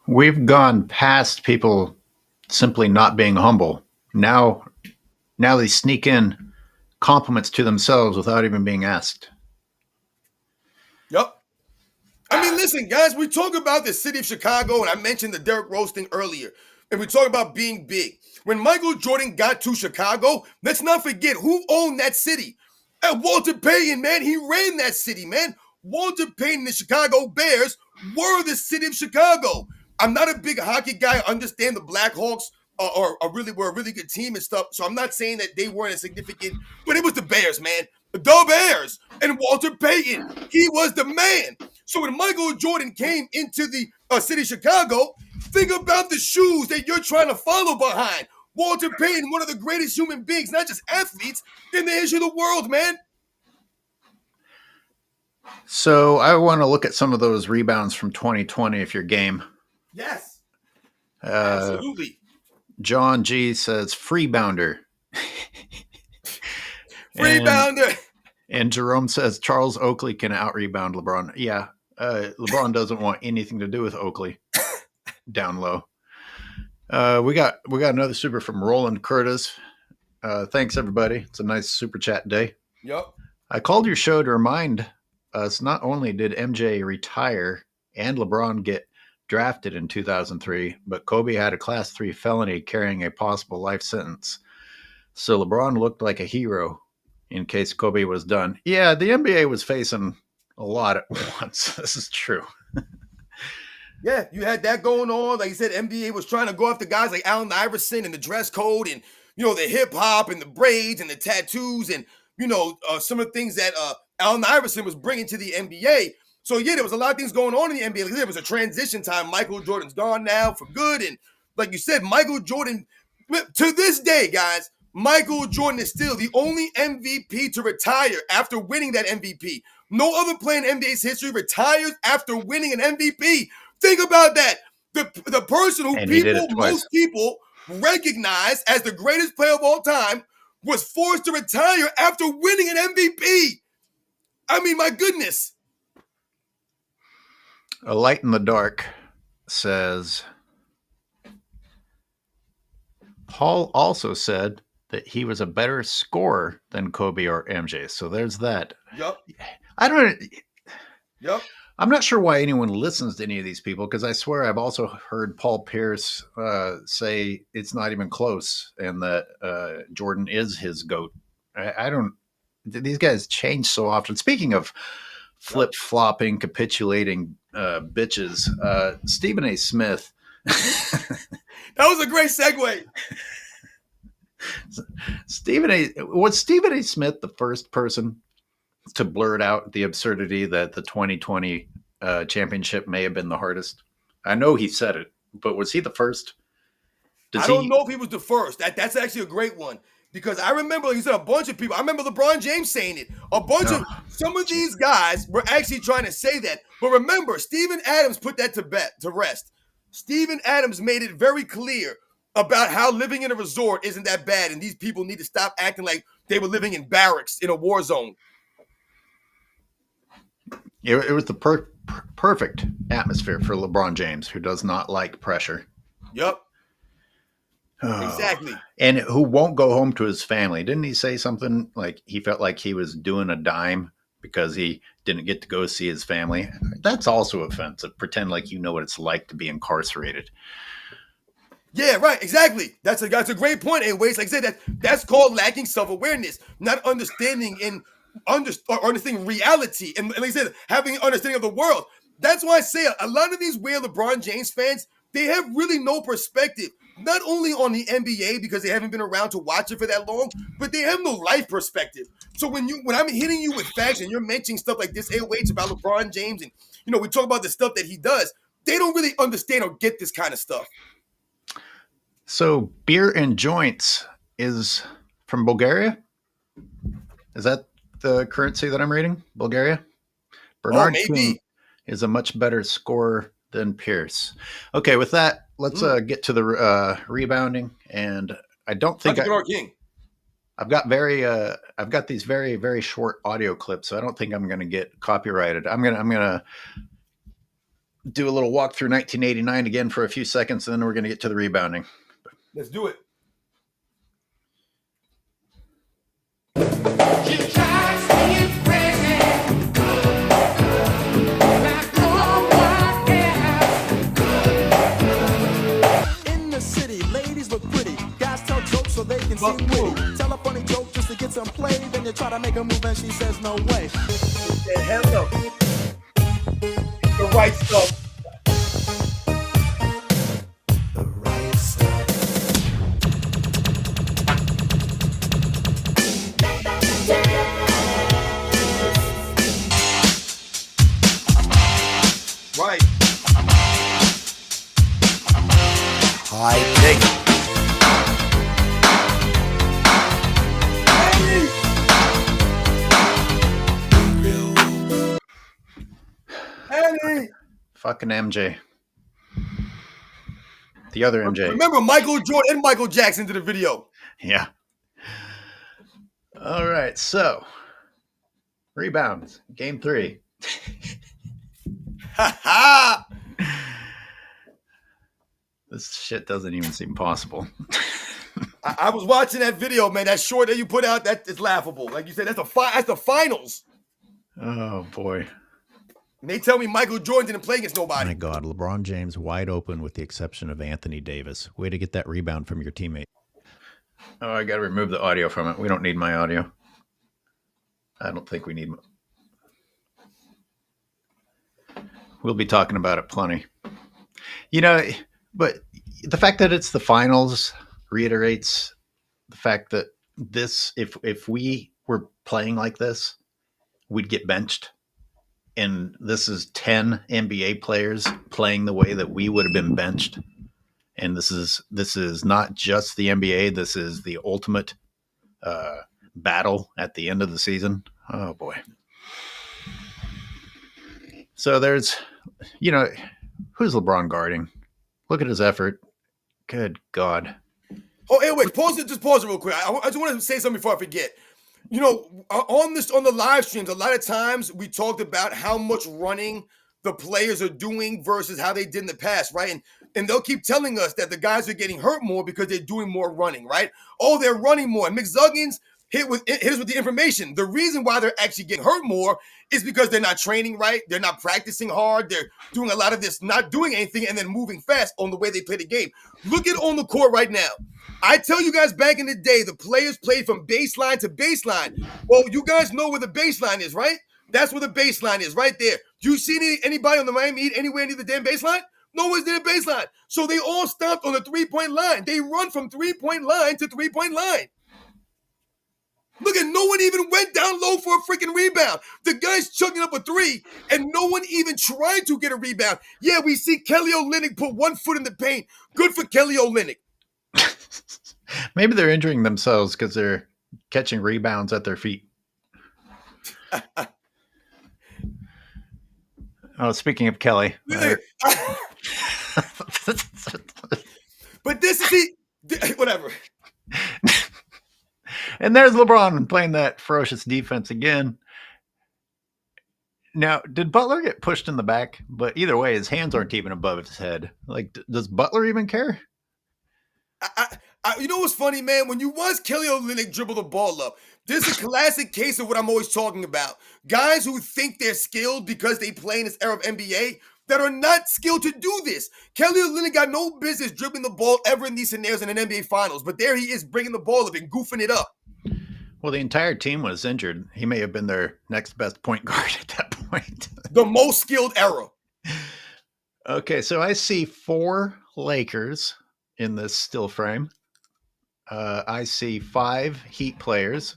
We've gone past people simply not being humble. Now they sneak in compliments to themselves without even being asked. Yep. I mean, listen, guys, we talk about the city of Chicago, and I mentioned the Derrick Rose thing earlier, and we talk about being big. When Michael Jordan got to Chicago, let's not forget who owned that city. And Walter Payton, man, he ran that city, man. Walter Payton and the Chicago Bears were the city of Chicago. I'm not a big hockey guy. I understand the Blackhawks were a really good team and stuff, so I'm not saying that they weren't as significant, but it was the Bears, man. The Bears and Walter Payton. He was the man. So when Michael Jordan came into the city of Chicago, think about the shoes that you're trying to follow behind. Walter Payton, one of the greatest human beings, not just athletes, in the history of the world, man. So I want to look at some of those rebounds from 2020 if you're game. Yes. Absolutely. John G says, Freebounder. Freebounder. And Jerome says, Charles Oakley can out-rebound LeBron. Yeah, LeBron doesn't want anything to do with Oakley down low. We got another super from Roland Curtis. Thanks, everybody. It's a nice super chat day. Yep. I called your show to remind us not only did MJ retire and LeBron get drafted in 2003, but Kobe had a class 3 felony carrying a possible life sentence. So LeBron looked like a hero in case Kobe was done. Yeah, the NBA was facing a lot at once. This is true. Yeah, you had that going on. Like you said, NBA was trying to go after guys like Allen Iverson and the dress code and, the hip hop and the braids and the tattoos and, some of the things that Allen Iverson was bringing to the NBA. So, yeah, there was a lot of things going on in the NBA. Like there was a transition time. Michael Jordan's gone now for good. And like you said, Michael Jordan, to this day, guys, Michael Jordan is still the only MVP to retire after winning that MVP. No other player in NBA's history retires after winning an MVP. Think about that. The person who most people recognize as the greatest player of all time was forced to retire after winning an MVP. I mean, my goodness. A Light in the Dark says, Paul also said that he was a better scorer than Kobe or MJ. So there's that. Yep. Yep. I'm not sure why anyone listens to any of these people, because I swear I've also heard Paul Pierce say it's not even close and that Jordan is his GOAT. I don't, these guys change so often. Speaking of flip-flopping, capitulating bitches, Stephen A. Smith. That was a great segue. Was Stephen A. Smith the first person to blurt out the absurdity that the 2020 championship may have been the hardest? I know he said it, but was he the first? I don't know if he was the first. That's actually a great one, because I remember, like you said, a bunch of people. I remember LeBron James saying it. Some of these guys were actually trying to say that. But remember, Steven Adams put that to rest. Steven Adams made it very clear about how living in a resort isn't that bad, and these people need to stop acting like they were living in barracks in a war zone. It was the perfect atmosphere for LeBron James, who does not like pressure. Yep. Exactly. And who won't go home to his family. Didn't he say something like he felt like he was doing a dime because he didn't get to go see his family? That's also offensive. Pretend like you know what it's like to be incarcerated. Yeah, right. Exactly. That's a great point. Anyways, like I said, that's called lacking self-awareness, not understanding understanding reality, and like I said, having an understanding of the world. That's why I say a lot of these weird LeBron James fans, they have really no perspective, not only on the NBA because they haven't been around to watch it for that long, but they have no life perspective. So when I'm hitting you with facts and you're mentioning stuff like this AOH about LeBron James, and we talk about the stuff that he does, they don't really understand or get this kind of stuff. So Beer and Joints is from Bulgaria? Is that the currency that I'm reading? Bulgaria? Bernard King is a much better scorer then Pierce. Okay, with that, let's get to the rebounding. And I don't think King. I've got these very, very short audio clips, so I don't think I'm going to get copyrighted. I'm gonna do a little walk through 1989 again for a few seconds, and then we're going to get to the rebounding. Let's do it. In the city, ladies look pretty. Guys tell jokes so they can seem witty. Tell a funny joke just to get some play. Then you try to make a move and she says no way. The hell up. The right stuff. The right stuff. Right. I dig it. Henry. Fucking MJ. The other MJ. Remember Michael Jordan and Michael Jackson to the video. Yeah. All right, so rebounds, game 3. Ha ha! This shit doesn't even seem possible. I was watching that video, man. That short that you put out, that is laughable. Like you said, that's the finals. Oh boy. And they tell me Michael Jordan didn't play against nobody. My God, LeBron James wide open with the exception of Anthony Davis. Way to get that rebound from your teammate. Oh, I got to remove the audio from it. We don't need my audio. I don't think we need. We'll be talking about it plenty. You know, but the fact that it's the finals reiterates the fact that this, if we were playing like this, we'd get benched. And this is 10 NBA players playing the way that we would have been benched. And this is not just the NBA. This is the ultimate battle at the end of the season. Oh boy. So there's, you know, who's LeBron guarding? Look at his effort. Good God. Oh, hey, wait, pause it real quick. I just want to say something before I forget. You know, on the live streams, a lot of times we talked about how much running the players are doing versus how they did in the past, right? And they'll keep telling us that the guys are getting hurt more because they're doing more running, right? Oh, they're running more. And McZuggins hit us with the information. The reason why they're actually getting hurt more is because they're not training right. They're not practicing hard. They're doing a lot of this, not doing anything, and then moving fast on the way they play the game. Look at on the court right now. I tell you guys back in the day, the players played from baseline to baseline. Well, you guys know where the baseline is, right? That's where the baseline is, right there. Do you see anybody on the Miami Heat anywhere near the damn baseline? No one's near the baseline. So they all stopped on the three-point line. They run from three-point line to three-point line. Look at, no one even went down low for a freaking rebound. The guy's chucking up a three, and no one even tried to get a rebound. Yeah, we see Kelly Olynyk put 1 foot in the paint. Good for Kelly Olynyk. Maybe they're injuring themselves because they're catching rebounds at their feet. Oh, speaking of Kelly. But this is whatever. And there's LeBron playing that ferocious defense again. Now, did Butler get pushed in the back? But either way, his hands aren't even above his head. Like, does Butler even care? You know what's funny, man? When you watch Kelly Olynyk dribble the ball up, this is a classic case of what I'm always talking about. Guys who think they're skilled because they play in this era of NBA that are not skilled to do this. Kelly Olynyk got no business dribbling the ball ever in these scenarios in an NBA Finals, but there he is bringing the ball up and goofing it up. Well, the entire team was injured. He may have been their next best point guard at that point. The most skilled era. Okay, so I see 4 Lakers in this still frame. I see 5 Heat players.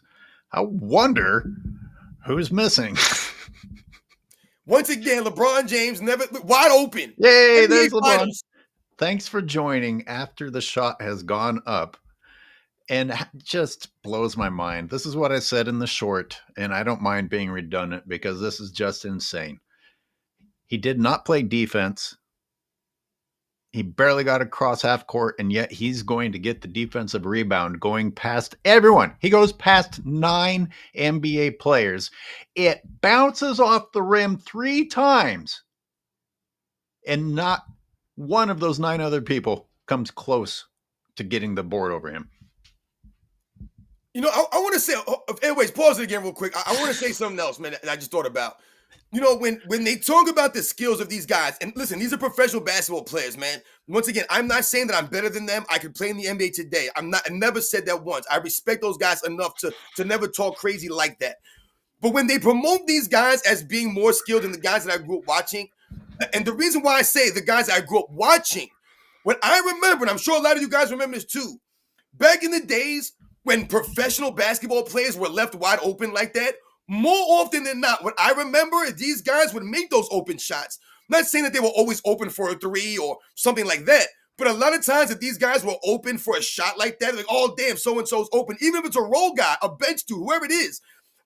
I wonder who's missing. Once again, LeBron James never wide open. Yay, there's LeBron. Finals. Thanks for joining after the shot has gone up. And just blows my mind. This is what I said in the short, and I don't mind being redundant because this is just insane. He did not play defense. He barely got across half court, and yet he's going to get the defensive rebound going past everyone. He goes past 9 NBA players. It bounces off the rim 3 times, and not one of those 9 other people comes close to getting the board over him. You know, I want to say, anyways, pause it again real quick. I want to say something else, man, that I just thought about. You know, when they talk about the skills of these guys, and listen, these are professional basketball players, man. Once again, I'm not saying that I'm better than them. I could play in the NBA today. I never said that once. I respect those guys enough to never talk crazy like that. But when they promote these guys as being more skilled than the guys that I grew up watching, and the reason why I say the guys that I grew up watching, what I remember, and I'm sure a lot of you guys remember this too, back in the days when professional basketball players were left wide open like that, more often than not, what I remember is these guys would make those open shots. I'm not saying that they were always open for a 3 or something like that, but a lot of times that these guys were open for a shot like that, like, oh, damn, so-and-so's open. Even if it's a role guy, a bench dude, whoever it is,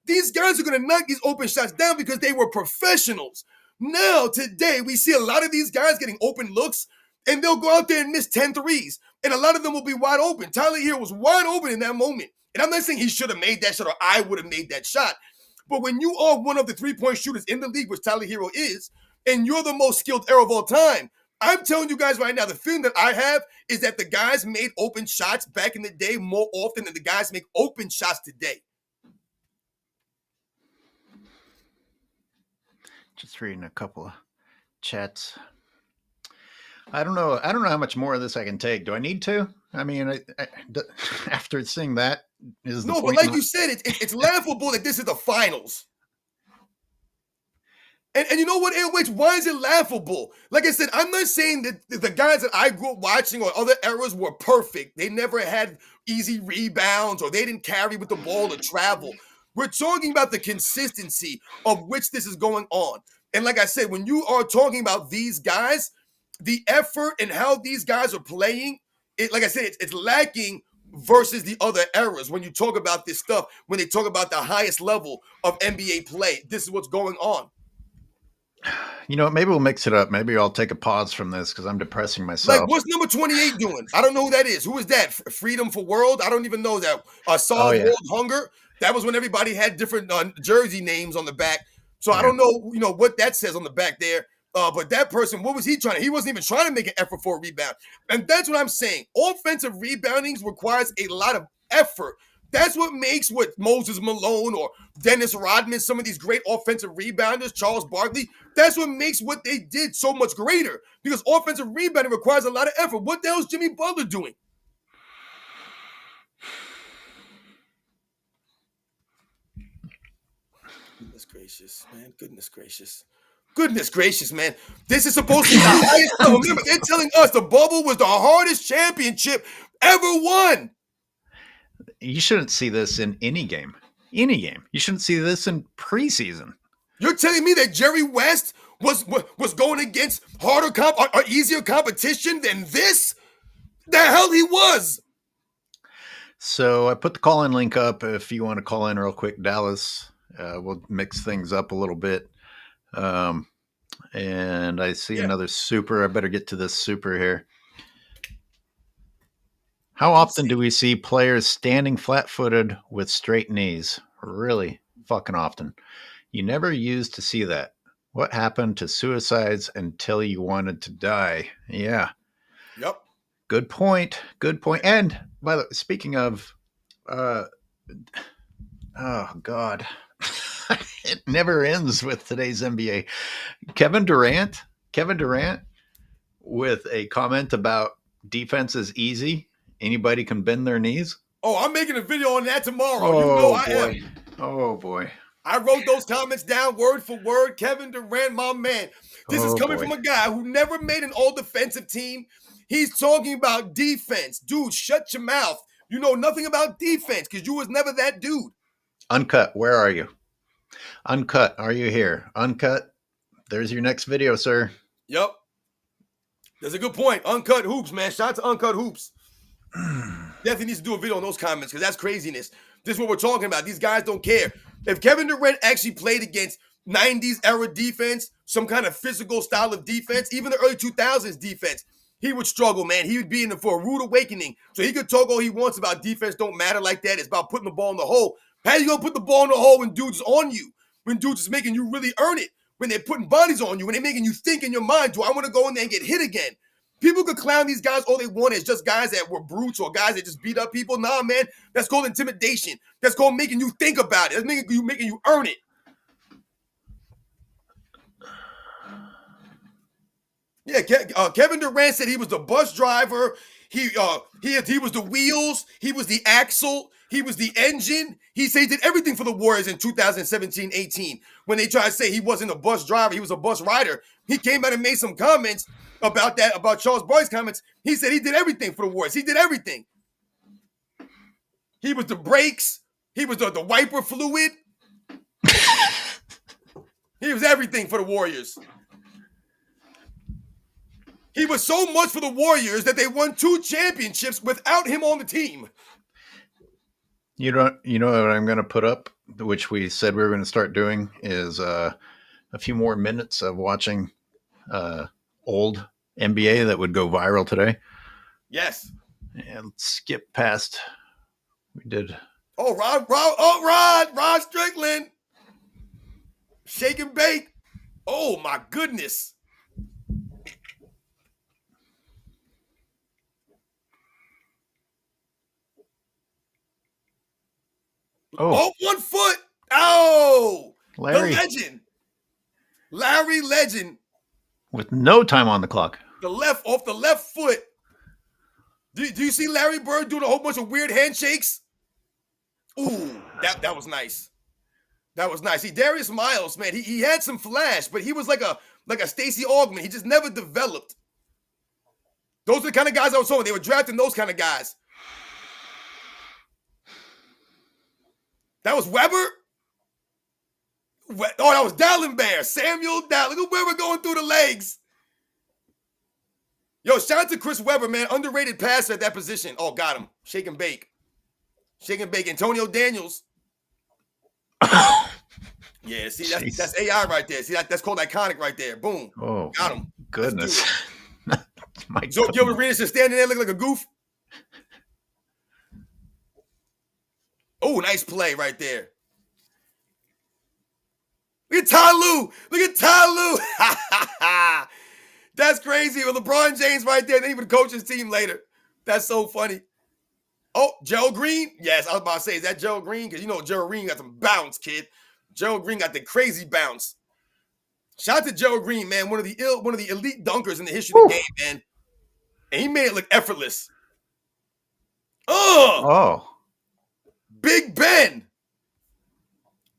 these guys are going to knock these open shots down because they were professionals. Now, today, we see a lot of these guys getting open looks, and they'll go out there and miss 10 threes, and a lot of them will be wide open. Tyler Hero was wide open in that moment, and I'm not saying he should have made that shot or I would have made that shot. But when you are one of the 3-point shooters in the league, which Tyler Hero is, and you're the most skilled arrow of all time, I'm telling you guys right now, the feeling that I have is that the guys made open shots back in the day more often than the guys make open shots today. Just reading a couple of chats. I don't know how much more of this I can take. Do I need to? I mean, after seeing that, is the no, but like you said, it's laughable that this is the finals. And you know what, AOH, why is it laughable? Like I said, I'm not saying that the guys that I grew up watching or other eras were perfect. They never had easy rebounds or they didn't carry with the ball or travel. We're talking about the consistency of which this is going on. And like I said, when you are talking about these guys, the effort and how these guys are playing, like I said, it's lacking versus the other eras. When you talk about this stuff, when they talk about the highest level of NBA play, this is what's going on. You know, maybe we'll mix it up. Maybe I'll take a pause from this because I'm depressing myself. Like, what's number 28 doing? I don't know who that is. Who is that? Freedom for World? I don't even know that. Solve World Hunger? That was when everybody had different jersey names on the back. So I don't know, what that says on the back there. But that person, what was he trying to? He wasn't even trying to make an effort for a rebound. And that's what I'm saying. Offensive rebounding requires a lot of effort. That's what makes what Moses Malone or Dennis Rodman, some of these great offensive rebounders, Charles Barkley, that's what makes what they did so much greater. Because offensive rebounding requires a lot of effort. What the hell is Jimmy Butler doing? Goodness gracious, man. Goodness gracious. Goodness gracious, man. This is supposed to be the highest level. Remember, they're telling us the bubble was the hardest championship ever won. You shouldn't see this in any game. Any game. You shouldn't see this in preseason. You're telling me that Jerry West was going against harder or easier competition than this? The hell he was. So I put the call-in link up if you want to call in real quick, Dallas. We'll mix things up a little bit. And I see another super. I better get to this super here. How often do we see players standing flat-footed with straight knees? Really fucking often. You never used to see that. What happened to suicides until you wanted to die? Yeah. Yep. Good point. Good point. And by the way, speaking of, oh God, it never ends with today's NBA. Kevin Durant with a comment about defense is easy. Anybody can bend their knees. Oh, I'm making a video on that tomorrow. I am. Oh boy. I wrote those comments down word for word. Kevin Durant, my man. This is coming from a guy who never made an all-defensive team. He's talking about defense. Dude, shut your mouth. You know nothing about defense because you was never that dude. Uncut, where are you? Uncut, are you here? Uncut, there's your next video, sir. Yep. That's a good point. Uncut Hoops, man. Shout out to Uncut Hoops. Definitely needs to do a video on those comments because that's craziness. This is what we're talking about. These guys don't care. If Kevin Durant actually played against 90s era defense, some kind of physical style of defense, even the early 2000s defense, he would struggle, man. He would be in for a rude awakening. So he could talk all he wants about defense don't matter like that. It's about putting the ball in the hole. How you gonna put the ball in the hole when dudes is on you? When dudes is making you really earn it? When they're putting bodies on you? When they're making you think in your mind, do I want to go in there and get hit again? People could clown these guys all they want as just guys that were brutes or guys that just beat up people. Nah, man, that's called intimidation. That's called making you think about it. That's making you earn it. Yeah, Kevin Durant said he was the bus driver. He was the wheels. He was the axle. He was the engine. He said he did everything for the Warriors in 2017-18. When they tried to say he wasn't a bus driver, he was a bus rider. He came out and made some comments about that, about Charles Barkley's comments. He said he did everything for the Warriors. He did everything. He was the brakes. He was the wiper fluid. He was everything for the Warriors. He was so much for the Warriors that they won 2 championships without him on the team. You know what I'm going to put up, which we said we were going to start doing, is a few more minutes of watching old NBA that would go viral today. Yes. And let's skip past. We did. Oh, Rod Strickland. Shake and bake. Oh, my goodness. Oh, 1 foot. Oh, Larry. The legend. Larry Legend. With no time on the clock. Off the left foot. Do you see Larry Bird doing a whole bunch of weird handshakes? Ooh, that was nice. That was nice. See, Darius Miles, man, he had some flash, but he was like a Stacey Augman. He just never developed. Those are the kind of guys I was talking. They were drafting those kind of guys. That was Weber. Oh, that was Dallenberg. Samuel Dallin. Look at Weber going through the legs. Yo, shout out to Chris Webber, man. Underrated passer at that position. Oh, got him. Shake and bake. Shake and bake. Antonio Daniels. Yeah, see, that's AI right there. See, that's called iconic right there. Boom. Oh, got him. Goodness. So Gilbert Arenas just standing there looking like a goof. Oh, nice play right there. Look at Ty Lue. Look at Ty Lue. That's crazy. With LeBron James right there. Then he would coach his team later. That's so funny. Oh, Gerald Green. Yes, I was about to say, is that Gerald Green? Because you know Gerald Green got some bounce, kid. Gerald Green got the crazy bounce. Shout out to Gerald Green, man. One of the elite dunkers in the history of the game, man. And he made it look effortless. Oh. Big Ben.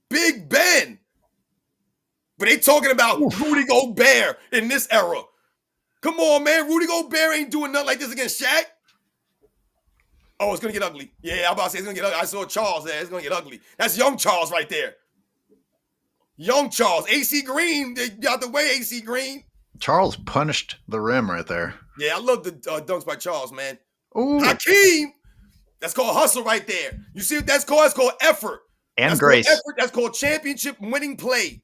Big Ben. But they talking about Rudy Gobert in this era. Come on, man. Rudy Gobert ain't doing nothing like this against Shaq. Oh, it's going to get ugly. Yeah, I'm about to say it's going to get ugly. I saw Charles there. It's going to get ugly. That's young Charles right there. Young Charles. AC Green. They got the way, AC Green. Charles punished the rim right there. Yeah, I love the dunks by Charles, man. Ooh. Hakeem. That's called hustle right there. You see what that's called? That's called effort. And that's grace. Called effort. That's called championship winning play.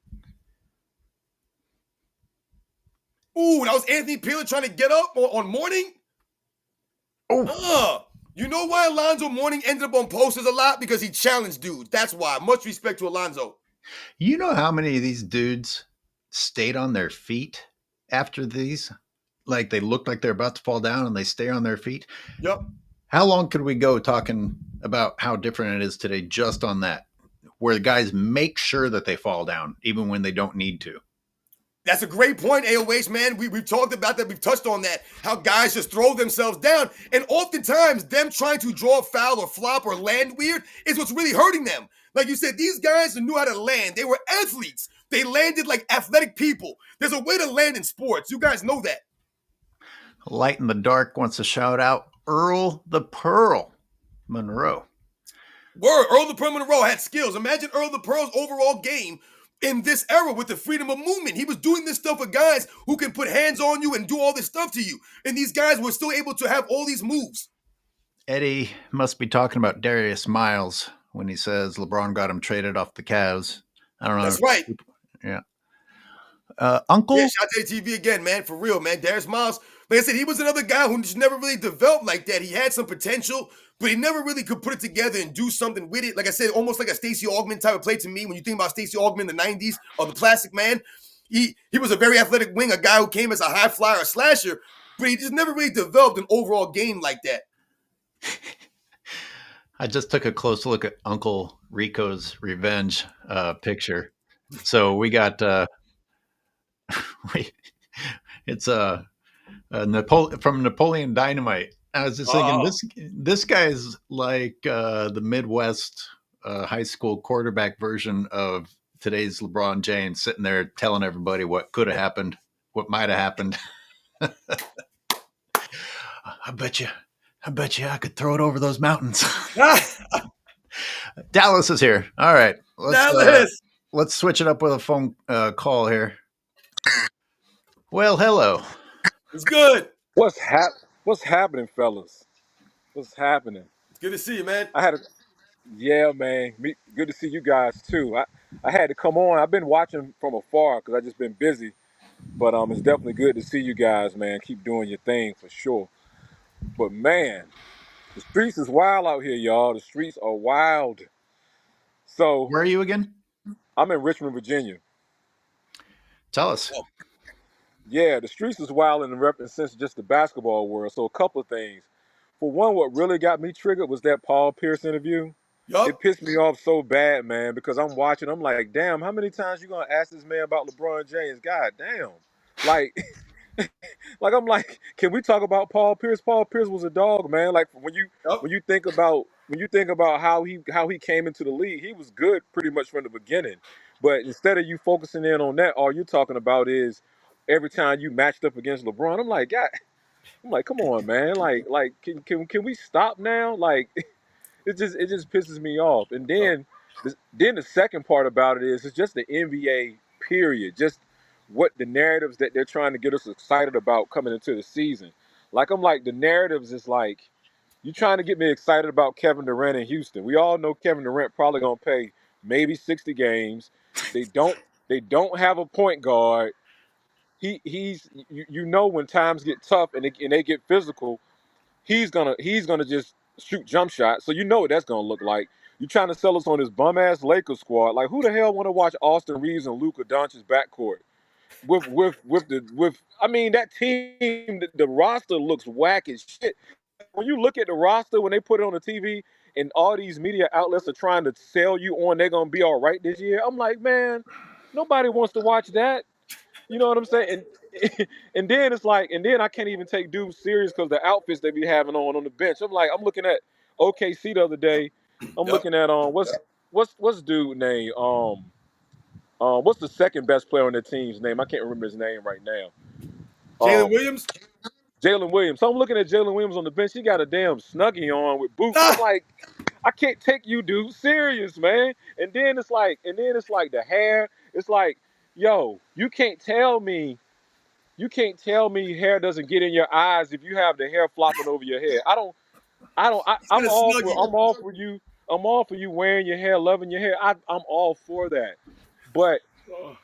Ooh, that was Anthony Peeler trying to get up on Mourning. You know why Alonzo Mourning ended up on posters a lot? Because he challenged dudes. That's why. Much respect to Alonzo. You know how many of these dudes stayed on their feet after these? Like they look like they're about to fall down and they stay on their feet? Yep. How long could we go talking about how different it is today just on that? Where the guys make sure that they fall down even when they don't need to. That's a great point, AOH, man. We've talked about that. We've touched on that. How guys just throw themselves down. And oftentimes, them trying to draw a foul or flop or land weird is what's really hurting them. Like you said, these guys knew how to land. They were athletes. They landed like athletic people. There's a way to land in sports. You guys know that. Light in the Dark wants to shout out Earl the Pearl Monroe. Word, Earl the Pearl Monroe had skills. Imagine Earl the Pearl's overall game in this era with the freedom of movement. He was doing this stuff with guys who can put hands on you and do all this stuff to you. And these guys were still able to have all these moves. Eddie must be talking about Darius Miles when he says LeBron got him traded off the Cavs. I don't know. That's right. Yeah. Uncle? Yeah, shout out to TV again, man. For real, man. Darius Miles, Like I said, he was another guy who just never really developed like that. He had some potential, but he never really could put it together and do something with it. Like I said, almost like a Stacey Augmon type of play to me. When you think about Stacey Augmon in the 90s or the Plastic Man, he was a very athletic wing, a guy who came as a high flyer, a slasher, but he just never really developed an overall game like that. I just took a close look at Uncle Rico's Revenge picture. So we got it's from Napoleon Dynamite. I was just thinking this guy's like the Midwest high school quarterback version of today's LeBron James, sitting there telling everybody what could have happened, what might have happened. I bet you I could throw it over those mountains. Dallas is here. All right. Let's switch it up with a phone call here. Well, hello. It's good. What's happening, fellas? What's happening? It's good to see you, man. Yeah, man. Good to see you guys too. I had to come on. I've been watching from afar because I just been busy, but it's definitely good to see you guys, man. Keep doing your thing for sure. But man, the streets is wild out here, y'all. The streets are wild. So where are you again? I'm in Richmond, Virginia. Tell us. Yeah, the streets is wild in the sense of just the basketball world. So a couple of things. For one, what really got me triggered was that Paul Pierce interview. Yup. It pissed me off so bad, man, because I'm watching. I'm like, damn, how many times you gonna ask this man about LeBron James? God damn. Like, I'm like, can we talk about Paul Pierce? Paul Pierce was a dog, man. Like when you think about how he came into the league, he was good pretty much from the beginning. But instead of you focusing in on that, all you're talking about is every time you matched up against LeBron. I'm like, come on, man. Like, can we stop now? Like, it just pisses me off. And then the second part about it is it's just the NBA period. Just what the narratives that they're trying to get us excited about coming into the season. Like, I'm like, the narratives is like, you trying to get me excited about Kevin Durant in Houston. We all know Kevin Durant probably gonna play maybe 60 games. They don't have a point guard. He's when times get tough and they get physical, he's gonna just shoot jump shots. So you know what that's gonna look like. You trying to sell us on this bum ass Lakers squad? Like, who the hell want to watch Austin Reeves and Luka Doncic's backcourt? I mean, that team, the roster looks whack as shit. When you look at the roster, when they put it on the TV and all these media outlets are trying to sell you on they're gonna be all right this year, I'm like, man, nobody wants to watch that. You know what I'm saying? And then it's like, and then I can't even take dudes serious because the outfits they be having on the bench. I'm looking at OKC the other day. I'm looking at what's dude name? What's the second best player on their team's name? I can't remember his name right now. Jalen Williams. Jalen Williams. So I'm looking at Jalen Williams on the bench. He got a damn Snuggie on with boots. I'm like, I can't take you dude serious, man. And then it's like the hair. It's like, yo, you can't tell me hair doesn't get in your eyes if you have the hair flopping over your head. I'm all for you wearing your hair, loving your hair. I'm all for that. But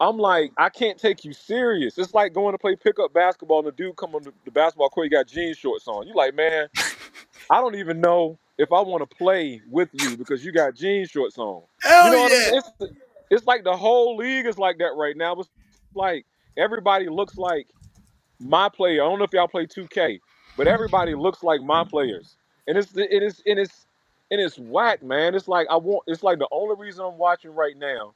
I'm like, I can't take you serious. It's like going to play pickup basketball and the dude come on the basketball court, you got jean shorts on. You like, man, I don't even know if I want to play with you because you got jean shorts on. Hell what yeah. I'm saying? It's like the whole league is like that right now. It's like everybody looks like my player. I don't know if y'all play 2K, but everybody looks like my players. And it's whack, man. It's like the only reason I'm watching right now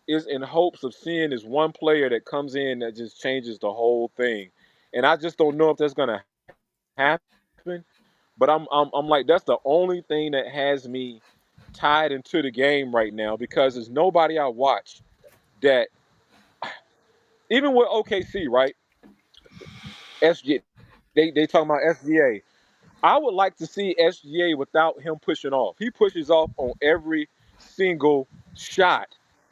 is in hopes of seeing this one player that comes in that just changes the whole thing. And I just don't know if that's gonna happen. But I'm like, that's the only thing that has me tied into the game right now because there's nobody I watch that, even with OKC, right? SG, they talking about SGA. I would like to see SGA without him pushing off. He pushes off on every single shot.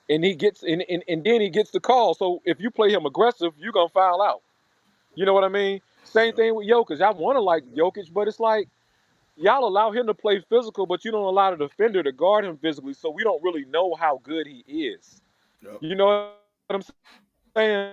And he gets and then he gets the call. So if you play him aggressive, you're gonna foul out. You know what I mean? Same thing with Jokic. I want to like Jokic, but it's like y'all allow him to play physical, but you don't allow the defender to guard him physically, so we don't really know how good he is. Yep. You know what I'm saying?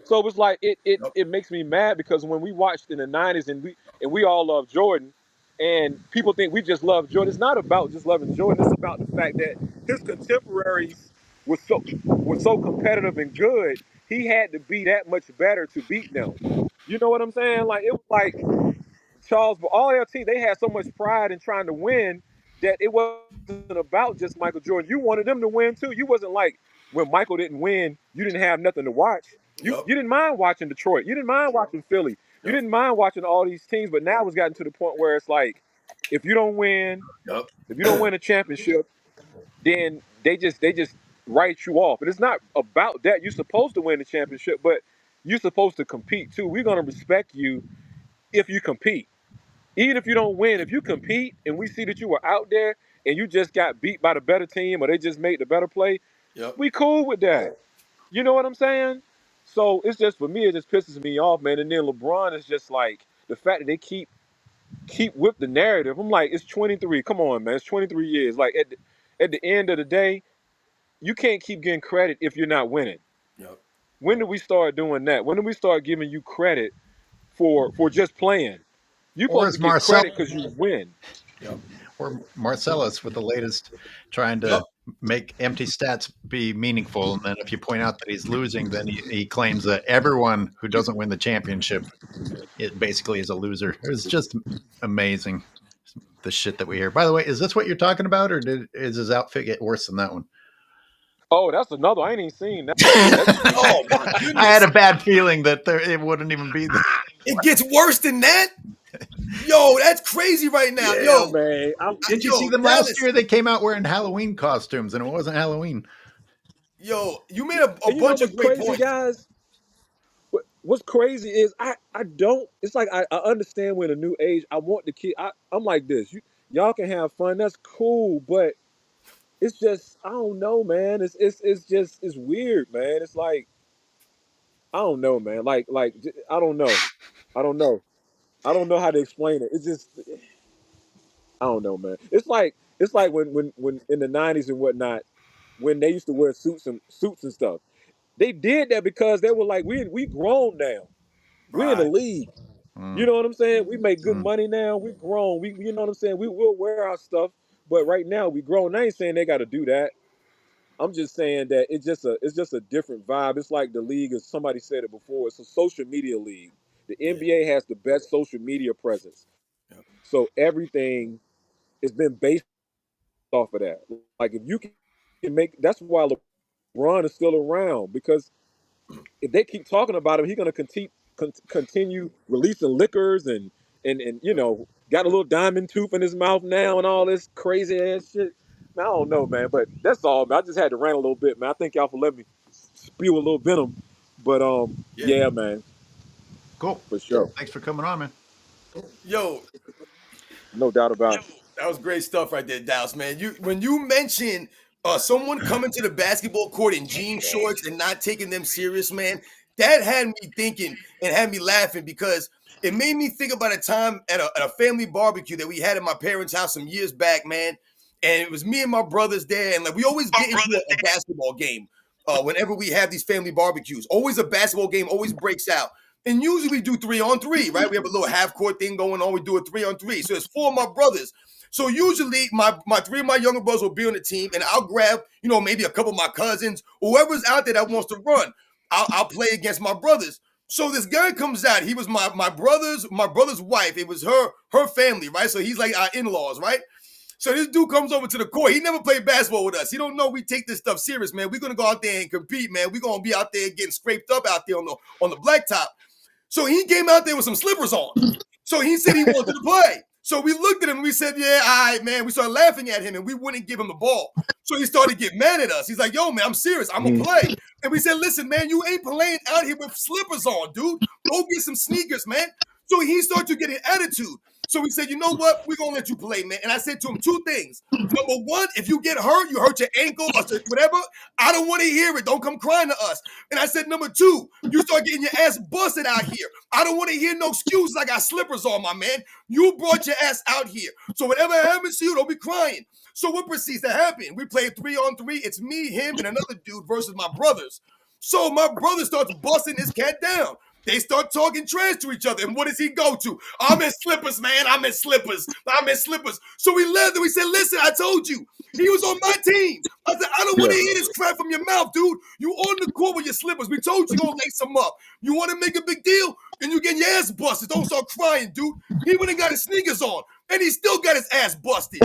So it was like it Yep. it makes me mad because when we watched in the '90s and we all love Jordan, and people think we just love Jordan. It's not about just loving Jordan. It's about the fact that his contemporaries were so competitive and good. He had to be that much better to beat them. You know what I'm saying? Like it was like Charles, but all their team, they had so much pride in trying to win that it wasn't about just Michael Jordan. You wanted them to win too. You wasn't like when Michael didn't win, you didn't have nothing to watch. You Yep. didn't mind watching Detroit. You didn't mind watching Philly. You Yep. didn't mind watching all these teams. But now it's gotten to the point where it's like, if you don't win, Yep. if you don't win a championship, then they just write you off. And it's not about that. You're supposed to win the championship, but you're supposed to compete too. We're gonna respect you if you compete. Even if you don't win, if you compete and we see that you were out there and you just got beat by the better team or they just made the better play, Yep. we cool with that. You know what I'm saying? So it's just for me, it just pisses me off, man. And then LeBron is just like the fact that they keep with the narrative. I'm like, it's 23. Come on, man. It's 23 years. Like at the end of the day, you can't keep getting credit if you're not winning. Yep. When do we start doing that? When do we start giving you credit for just playing? You're Or supposed as to get credit because you win. Yep. or Marcellus with the latest, trying to Yep. make empty stats be meaningful. And then if you point out that he's losing, then he claims that everyone who doesn't win the championship, it basically is a loser. It's just amazing, the shit that we hear. By the way, is this what you're talking about, or is his outfit get worse than that one? Oh, that's another. I ain't even seen that. Oh my I goodness. had a bad feeling that it wouldn't even be there. It gets worse than that. Yo, that's crazy right now. Yeah, Yo, man. Did you yo, see them Dallas, last year? They came out wearing Halloween costumes, and it wasn't Halloween. yo, you made a And you know bunch of what's great crazy, points. guys? What's crazy is I don't. It's like I understand we're in a new age. I want the kid. I'm like this. Y'all can have fun. That's cool, but it's just I don't know, man. It's just it's weird, man. It's like I don't know, man. I don't know. I don't know. I don't know how to explain it. It's just I don't know, man. It's like when in the '90s and whatnot, when they used to wear suits and stuff. They did that because they were like, we grown now. We in the Right. league. You Mm, know what I'm saying? We make good mm. money now. We grown. We you know what I'm saying? We'll wear our stuff, but right now we grown. I ain't saying they got to do that. I'm just saying that it's just a different vibe. It's like the league, as somebody said it before. It's a social media league. The Yeah. NBA has the best social media presence. Yep. So everything has been based off of that. Like if you can make, that's why LeBron is still around because if they keep talking about him, he's going to continue releasing liquors and got a little diamond tooth in his mouth now and all this crazy ass shit. Man, I don't know, man, but that's all. Man. I just had to rant a little bit, man. I thank y'all for letting me spew a little venom, but Yeah. yeah, man, Cool. for sure, Thanks for coming on, man. Yo, no doubt about it. that was great stuff right there, Dallas, man. When you mentioned someone coming to the basketball court in jean shorts and not taking them serious, man, that had me thinking and had me laughing because it made me think about a time at a family barbecue that we had at my parents' house some years back, man. And it was me and my brothers there, and like we always get into a basketball game whenever we have these family barbecues. Always a basketball game, always breaks out. And usually we do 3-on-3, right? We have a little half court thing going on. We do a 3-on-3. So it's 4 of my brothers. So usually my 3 of my younger brothers will be on the team, and I'll grab, maybe a couple of my cousins, whoever's out there that wants to run. I'll play against my brothers. So this guy comes out. He was my brother's wife. It was her family, right? So he's like our in-laws, right? So this dude comes over to the court. He never played basketball with us. He don't know we take this stuff serious, man. We're gonna go out there and compete, man. We're gonna be out there getting scraped up out there on the blacktop. So he came out there with some slippers on. So he said he wanted to play. So we looked at him and we said, yeah, all right, man. We started laughing at him and we wouldn't give him the ball. So he started getting mad at us. He's like, yo, man, I'm serious. I'm going to play. And we said, listen, man, you ain't playing out here with slippers on, dude. Go get some sneakers, man. So he started to get an attitude. So we said, you know what? We're going to let you play, man. And I said to him 2 things. Number 1, if you get hurt, you hurt your ankle or whatever, I don't want to hear it. Don't come crying to us. And I said, number 2, you start getting your ass busted out here. I don't want to hear no excuses. I got slippers on, my man. You brought your ass out here. So whatever happens to you, don't be crying. So what proceeds to happen? We played 3-on-3. It's me, him, and another dude versus my brothers. So my brother starts busting this cat down. They start talking trash to each other. And what does he go to? I'm in slippers, man. I'm in slippers. I'm in slippers. So we left and we said, listen, I told you. He was on my team. I said, I don't want to hear this crap from your mouth, dude. You on the court with your slippers. We told you gonna lace them up. You want to make a big deal? And you get your ass busted. Don't start crying, dude. He went and got his sneakers on. And he still got his ass busted.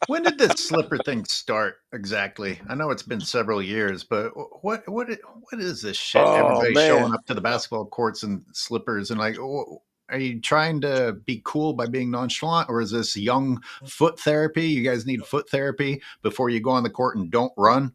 When did this slipper thing start exactly? I know it's been several years, but what is this shit? Oh, Everybody man. showing up to the basketball courts in slippers and like, are you trying to be cool by being nonchalant, or is this young foot therapy? You guys need foot therapy before you go on the court and don't run.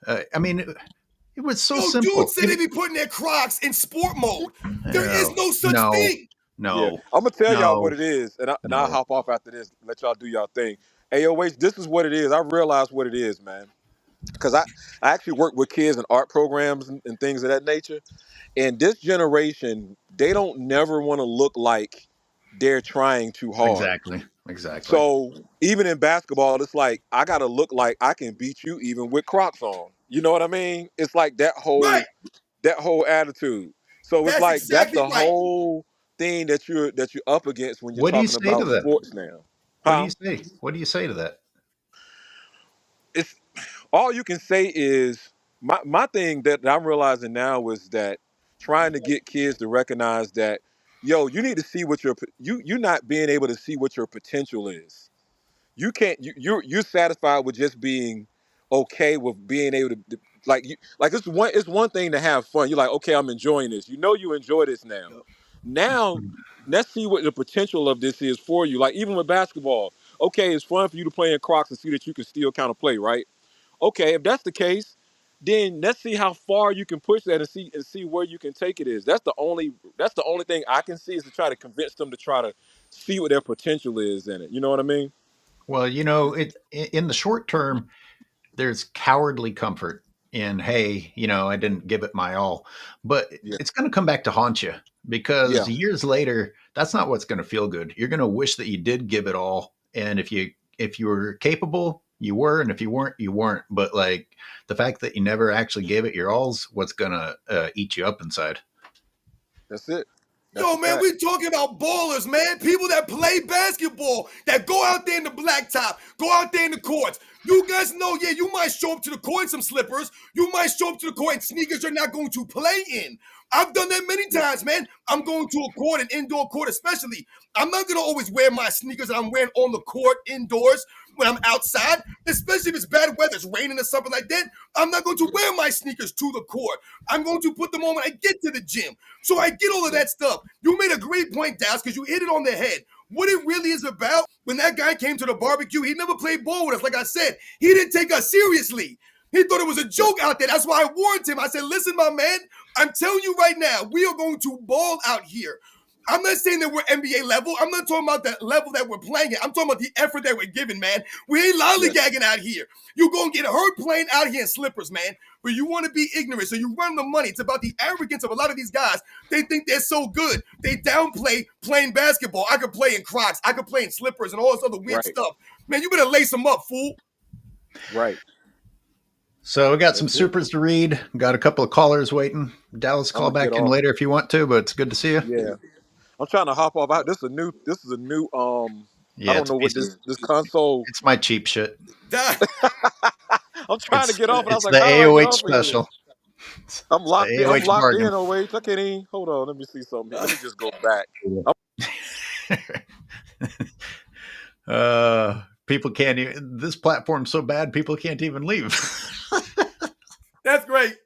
I mean, it was so simple. Dude said they be putting their Crocs in sport mode. There is no such thing. No, Yeah. I'm gonna tell y'all No. what it is, and I'll hop off after this. Let y'all do y'all thing. AOH, this is what it is. I realized what it is, man. Because I actually work with kids in art programs and things of that nature. And this generation, they don't never want to look like they're trying too hard. Exactly. So even in basketball, it's like I gotta look like I can beat you even with Crocs on. You know what I mean? It's like that whole attitude. So it's That's like exactly that's the right. whole thing that you're up against when you're What do you talking say to about that? sports now. What do you say? What do you say to that? It's all you can say is my thing that I'm realizing now is that trying to get kids to recognize that, yo, you need to see what you're not being able to see what your potential is. You can't you're satisfied with just being okay with being able to like it's one thing to have fun. You're like, okay, I'm enjoying this. You know you enjoy this now. Now let's see what the potential of this is for you. Like even with basketball, okay, it's fun for you to play in Crocs and see that you can still kind of play, right? Okay, if that's the case, then let's see how far you can push that and see where you can take it is. That's the only thing I can see is to try to convince them to try to see what their potential is in it. You know what I mean? Well, in the short term, there's cowardly comfort in, hey, I didn't give it my all, but Yeah. it's going to come back to haunt you because Yeah. years later, that's not what's going to feel good. You're going to wish that you did give it all. And if you were capable, you were, and if you weren't, you weren't. But like the fact that you never actually gave it your all's what's going to eat you up inside. That's it. Yo, man, we talking about ballers, man. People that play basketball, that go out there in the blacktop, go out there in the courts. You guys know, yeah, you might show up to the court in some slippers. You might show up to the court in sneakers you're not going to play in. I've done that many times, man. I'm going to a court, an indoor court especially. I'm not going to always wear my sneakers that I'm wearing on the court indoors when I'm outside, especially if it's bad weather, it's raining or something like that. I'm not going to wear my sneakers to the court. I'm going to put them on when I get to the gym. So I get all of that stuff. You made a great point, Dallas, because you hit it on the head. What it really is about, when that guy came to the barbecue, he never played ball with us. Like I said, he didn't take us seriously. He thought it was a joke out there. That's why I warned him. I said, listen, my man, I'm telling you right now, we are going to ball out here. I'm not saying that we're NBA level. I'm not talking about the level that we're playing at. I'm talking about the effort that we're giving, man. We ain't lollygagging out here. You're going to get hurt playing out here in slippers, man. But you want to be ignorant, so you run the money. It's about the arrogance of a lot of these guys. They think they're so good. They downplay playing basketball. I could play in Crocs. I could play in slippers and all this other weird stuff. Man, you better lace them up, fool. Right. So we got some supers to read. Got a couple of callers waiting. Dallas, call back in later if you want to, but it's good to see you. Yeah. I'm trying to hop off out. This is a new Yeah, I don't know what this console. It's my cheap shit. I'm trying to get off, and I was like, the how do I get AOH off special. I'm locked in. I'm AOH locked bargain. in, OH. I can't even. Hold on. Let me see something. Let me just go back. People can't even. This platform's so bad, people can't even leave. That's great.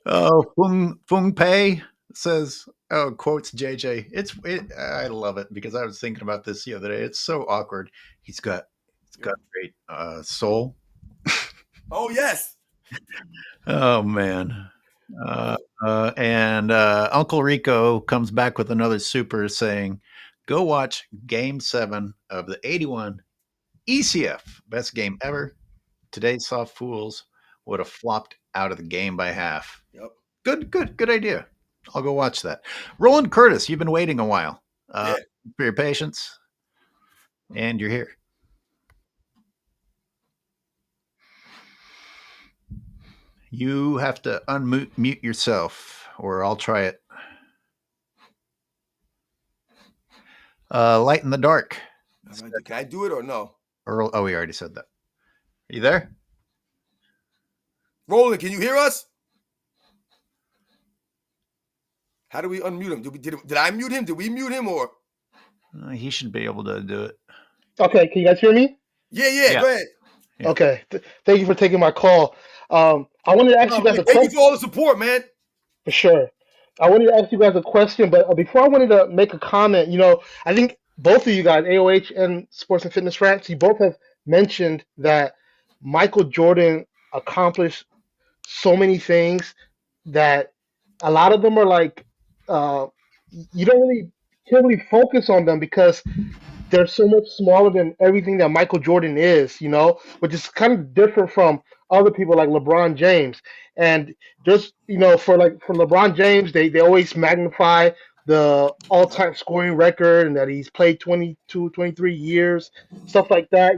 Oh, Fung Pei says, quotes JJ. I love it because I was thinking about this the other day. It's so awkward. It's got great soul. Oh, yes. Oh, man. And Uncle Rico comes back with another super saying, go watch Game 7 of the 81 ECF. Best game ever. Today's soft fools would have flopped out of the game by half. Yep. Good idea. I'll go watch that. Roland Curtis, you've been waiting a while for your patience, and you're here. You have to unmute yourself, or I'll try it. Light in the dark. Can I do it or no? Earl, we already said that. Are you there? Roland, can you hear us? How do we unmute him? Did I mute him? Did we mute him or? He should be able to do it. Okay, can you guys hear me? Yeah. Go ahead. Yeah. Okay, thank you for taking my call. I wanted to ask you guys a Thank you question. for all the support, man. For sure. I wanted to ask you guys a question, but before I wanted to make a comment, I think both of you guys, AOH and Sports and Fitness Rants, you both have mentioned that Michael Jordan accomplished so many things that a lot of them are like, you can't really focus on them because they're so much smaller than everything that Michael Jordan is, which is kind of different from other people like LeBron James. And just, for LeBron James, they always magnify the all-time scoring record and that he's played 22, 23 years, stuff like that,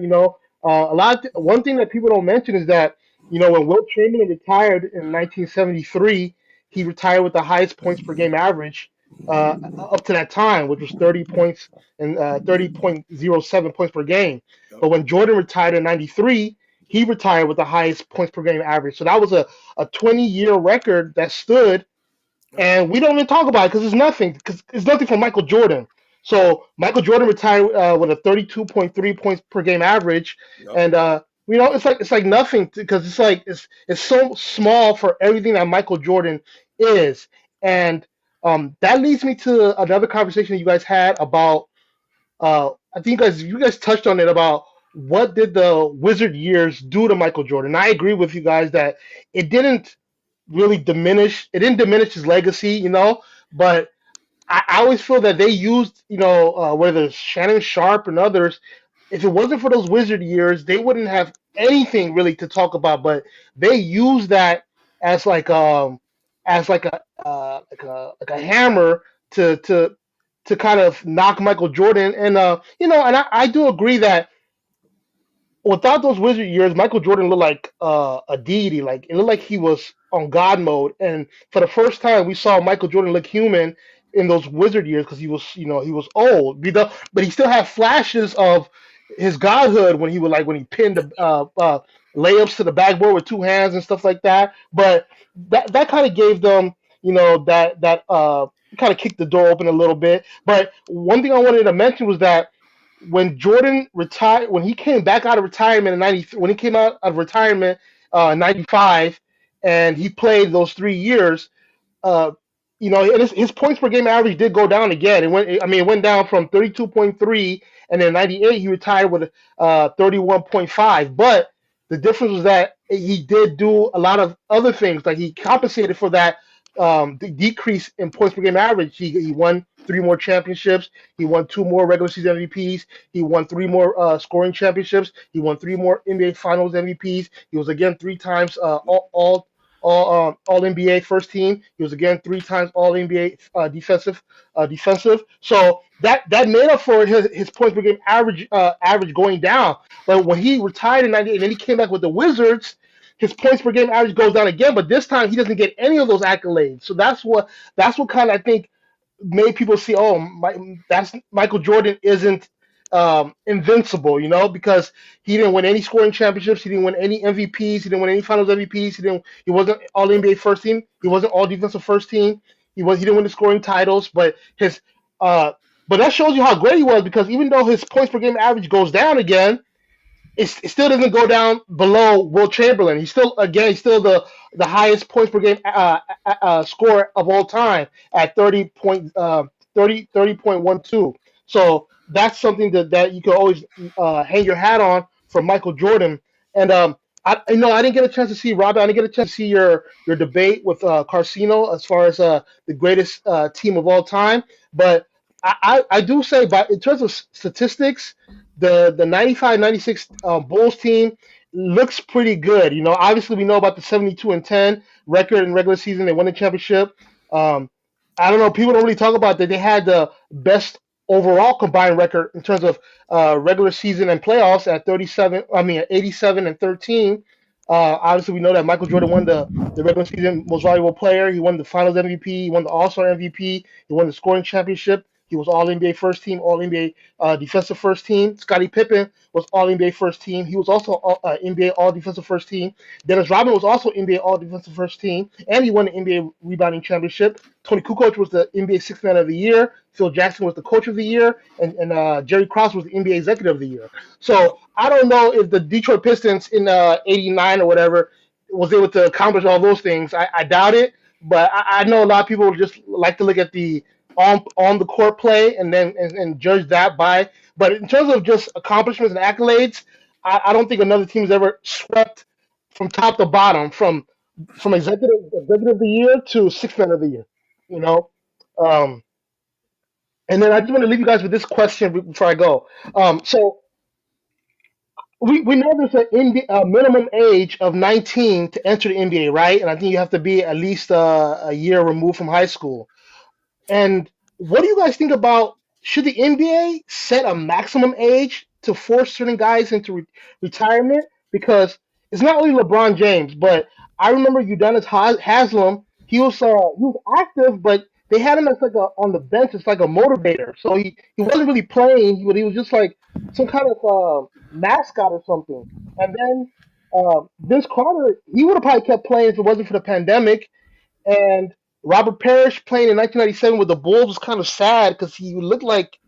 one thing that people don't mention is that, when Wilt Chamberlain retired in 1973, he retired with the highest points per game average up to that time, which was 30 points and 30.07 points per game. But when Jordan retired in 93, he retired with the highest points per game average. So that was a 20-year record that stood, and we don't even talk about it because it's nothing for Michael Jordan. So Michael Jordan retired with a 32.3 points per game average, and it's like nothing because it's so small for everything that Michael Jordan is, and that leads me to another conversation you guys had about. I think you guys touched on it about what did the Wizard years do to Michael Jordan. I agree with you guys that it didn't really diminish. It didn't diminish his legacy, but I always feel that they used, whether it's Shannon Sharp and others, if it wasn't for those Wizard years, they wouldn't have anything really to talk about. But they used that as like a hammer to kind of knock Michael Jordan. And I do agree that without those Wizard years, Michael Jordan looked like a deity. Like it looked like he was on God mode. And for the first time, we saw Michael Jordan look human in those Wizard years because he was old. But he still had flashes of his godhood when he pinned the layups to the backboard with two hands and stuff like that. But that kind of gave them, that kind of kicked the door open a little bit. But one thing I wanted to mention was that when Jordan retired, when he came back out of retirement in '93, when he came out of retirement in '95, and he played those 3 years, and his points per game average did go down again. It went down from 32.3, and then '98 he retired with 31.5. But the difference was that he did do a lot of other things, like he compensated for that the decrease in points per game average. He won 3 more championships. He won 2 more regular season MVPs. He won 3 more scoring championships. He won 3 more NBA Finals MVPs. He was again 3 times all NBA first team. He was again 3 times all NBA defensive. So that made up for his points per game average going down. But when he retired in '98 and then he came back with the Wizards, his points per game average goes down again. But this time he doesn't get any of those accolades. So that's what kind of I think made people see, that's Michael Jordan isn't invincible, because he didn't win any scoring championships, he didn't win any MVPs, he didn't win any Finals MVPs, he wasn't all NBA first team, he wasn't all defensive first team, he didn't win the scoring titles, but but that shows you how great he was, because even though his points per game average goes down again, it still doesn't go down below Wilt Chamberlain. He's still the highest points per game scorer of all time at 30.12. So that's something that you can always hang your hat on for Michael Jordan. And I didn't get a chance to see Robin. I didn't get a chance to see your debate with Karceno as far as the greatest team of all time. But I do say, in terms of statistics, the 95-96 Bulls team looks pretty good. Obviously we know about the 72-10 record in regular season. They won the championship. I don't know. People don't really talk about that. They had the best overall combined record in terms of regular season and playoffs at 87-13. Obviously, we know that Michael Jordan won the regular season most valuable player. He won the Finals MVP. He won the All Star MVP. He won the scoring championship. He was All NBA first team, All NBA defensive first team. Scottie Pippen was All NBA first team. He was also NBA All Defensive first team. Dennis Rodman was also NBA All Defensive first team, and he won the NBA rebounding championship. Tony Kukoc was the NBA Sixth Man of the Year. Phil Jackson was the Coach of the Year, and Jerry Krause was the NBA Executive of the Year. So I don't know if the Detroit Pistons in '89 or whatever was able to accomplish all those things. I doubt it, but I know a lot of people just like to look at the on the court play and then and judge that by. But in terms of just accomplishments and accolades, I don't think another team's ever swept from top to bottom, from executive of the year to sixth man of the year. You know, um, and then I just want to leave you guys with this question before I go. So we know there's a minimum age of 19 to enter the NBA, right? And I think you have to be at least a year removed from high school. And what do you guys think about, should the NBA set a maximum age to force certain guys into retirement? Because it's not only LeBron James, but I remember Udonis Haslam. He was active, but they had him as like on the bench. It's like a motivator. So he wasn't really playing, but he was just like some kind of mascot or something. And then Vince Carter, he would have probably kept playing if it wasn't for the pandemic. And Robert Parrish playing in 1997 with the Bulls was kind of sad because he looked like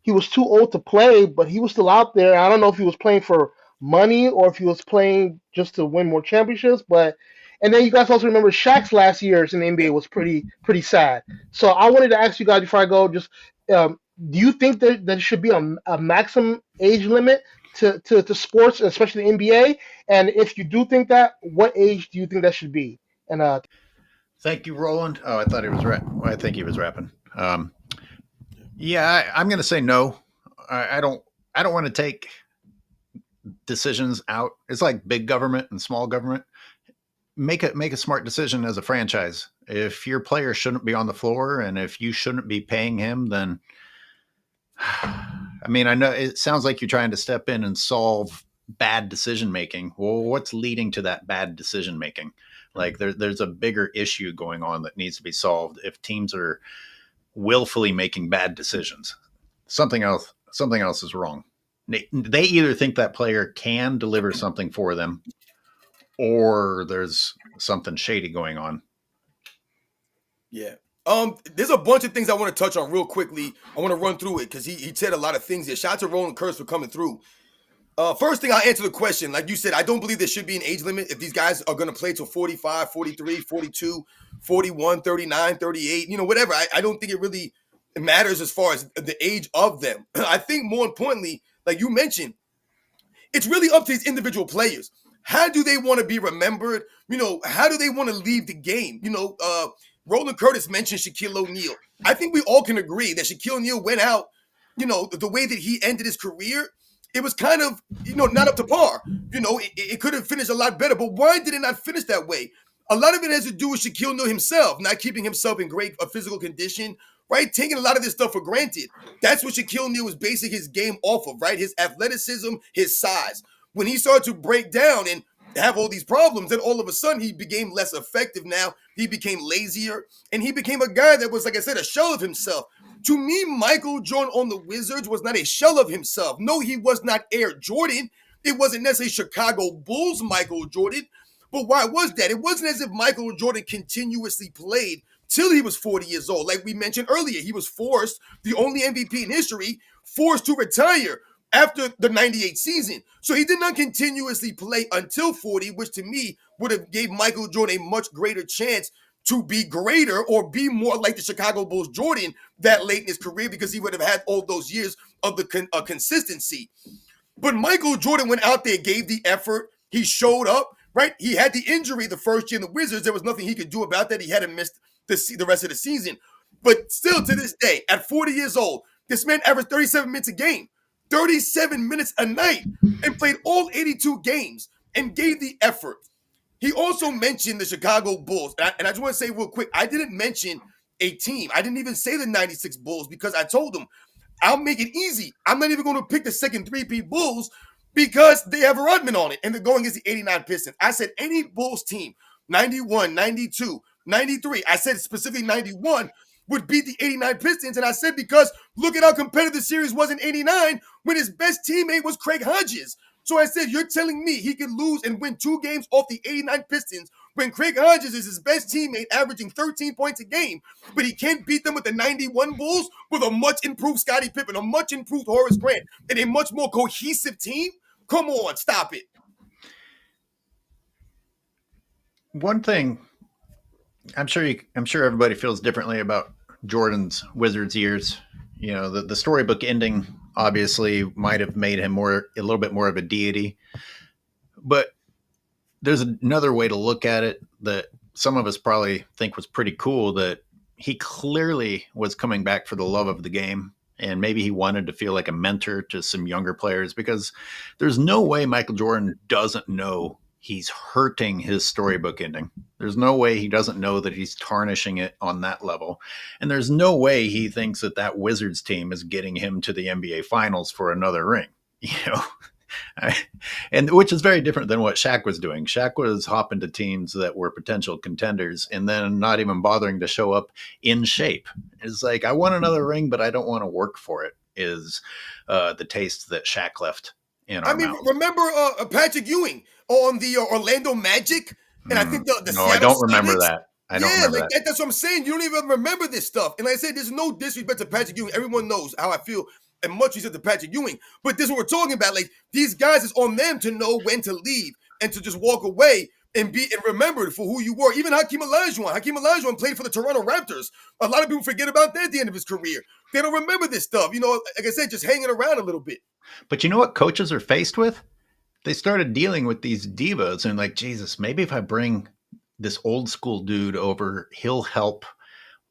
he was too old to play, but he was still out there. I don't know if he was playing for money or if he was playing just to win more championships. But and then you guys also remember Shaq's last years in the NBA was pretty sad. So I wanted to ask you guys before I go, just do you think that there should be a maximum age limit to sports, especially the NBA? And if you do think that, what age do you think that should be? And Thank you, Roland. Oh, I thought he was I think he was rapping. Yeah, I'm going to say no. I don't. I don't want to take decisions out. It's like big government and small government. Make a smart decision as a franchise. If your player shouldn't be on the floor and if you shouldn't be paying him, then I mean, I know it sounds like you're trying to step in and solve bad decision making. Well, what's leading to that bad decision making? Like there's a bigger issue going on that needs to be solved if teams are willfully making bad decisions. Something else is wrong. They either think that player can deliver something for them or there's something shady going on. Yeah. There's a bunch of things I want to touch on real quickly. I want to run through it because he said a lot of things here. Shout out to Roland Kurtz for coming through. First thing, I'll answer the question. Like you said, I don't believe there should be an age limit if these guys are going to play till 45, 43, 42, 41, 39, 38, whatever. I don't think it really matters as far as the age of them. I think more importantly, like you mentioned, it's really up to these individual players. How do they want to be remembered? How do they want to leave the game? Roland Curtis mentioned Shaquille O'Neal. I think we all can agree that Shaquille O'Neal went out, the way that he ended his career, it was kind of, not up to par. It could have finished a lot better, but why did it not finish that way? A lot of it has to do with Shaquille O'Neal himself, not keeping himself in great physical condition, right? Taking a lot of this stuff for granted. That's what Shaquille O'Neal was basing his game off of, right? His athleticism, his size. When he started to break down and have all these problems, then all of a sudden he became less effective now. He became lazier, and he became a guy that was, like I said, a shell of himself. To me, Michael Jordan on the Wizards was not a shell of himself. No, he was not Air Jordan. It wasn't necessarily Chicago Bulls Michael Jordan. But why was that? It wasn't as if Michael Jordan continuously played till he was 40 years old. Like we mentioned earlier, he was forced, the only MVP in history, forced to retire after the 98 season. So he did not continuously play until 40, which to me would have gave Michael Jordan a much greater chance to be greater or be more like the Chicago Bulls Jordan that late in his career because he would have had all those years of the consistency. But Michael Jordan went out there, gave the effort. He showed up, right? He had the injury the first year in the Wizards. There was nothing he could do about that. He hadn't missed the rest of the season. But still to this day, at 40 years old, this man averaged 37 minutes a game, 37 minutes a night, and played all 82 games and gave the effort. He also mentioned the Chicago Bulls. And I just want to say real quick, I didn't mention a team. I didn't even say the 96 Bulls because I told him, I'll make it easy. I'm not even going to pick the second three-peat Bulls because they have Rodman on it and they're going against the 89 Pistons. I said any Bulls team, 91, 92, 93, I said specifically 91, would beat the 89 Pistons. And I said because look at how competitive the series was in 89 when his best teammate was Craig Hodges. So I said, you're telling me he could lose and win 2 games off the 89 Pistons when Craig Hodges is his best teammate, averaging 13 points a game, but he can't beat them with the 91 Bulls with a much improved Scottie Pippen, a much improved Horace Grant, and a much more cohesive team? Come on, stop it. One thing, I'm sure everybody feels differently about Jordan's Wizards years. You know, the storybook ending obviously might have made him a little bit more of a deity, but there's another way to look at it that some of us probably think was pretty cool, that he clearly was coming back for the love of the game. And maybe he wanted to feel like a mentor to some younger players, because there's no way Michael Jordan doesn't know he's hurting his storybook ending. There's no way he doesn't know that he's tarnishing it on that level. And there's no way he thinks that Wizards team is getting him to the NBA Finals for another ring, you know. And which is very different than what Shaq was doing. Shaq was hopping to teams that were potential contenders and then not even bothering to show up in shape. It's like, I want another ring, but I don't want to work for it, is the taste that Shaq left in our mouth. Remember Patrick Ewing on the Orlando Magic? And I think the no, Seattle I don't remember Sonics? that. I don't remember that. That's what I'm saying. You don't even remember this stuff. And like I said, there's no disrespect to Patrick Ewing. Everyone knows how I feel, and much respect to Patrick Ewing. But this is what we're talking about. Like, these guys, it's on them to know when to leave and to just walk away and be and remembered for who you were. Even Hakeem Olajuwon played for the Toronto Raptors. A lot of people forget about that at the end of his career. They don't remember this stuff. You know, like I said, just hanging around a little bit. But you know what coaches are faced with? They started dealing with these divas and like, Jesus, maybe if I bring this old school dude over, he'll help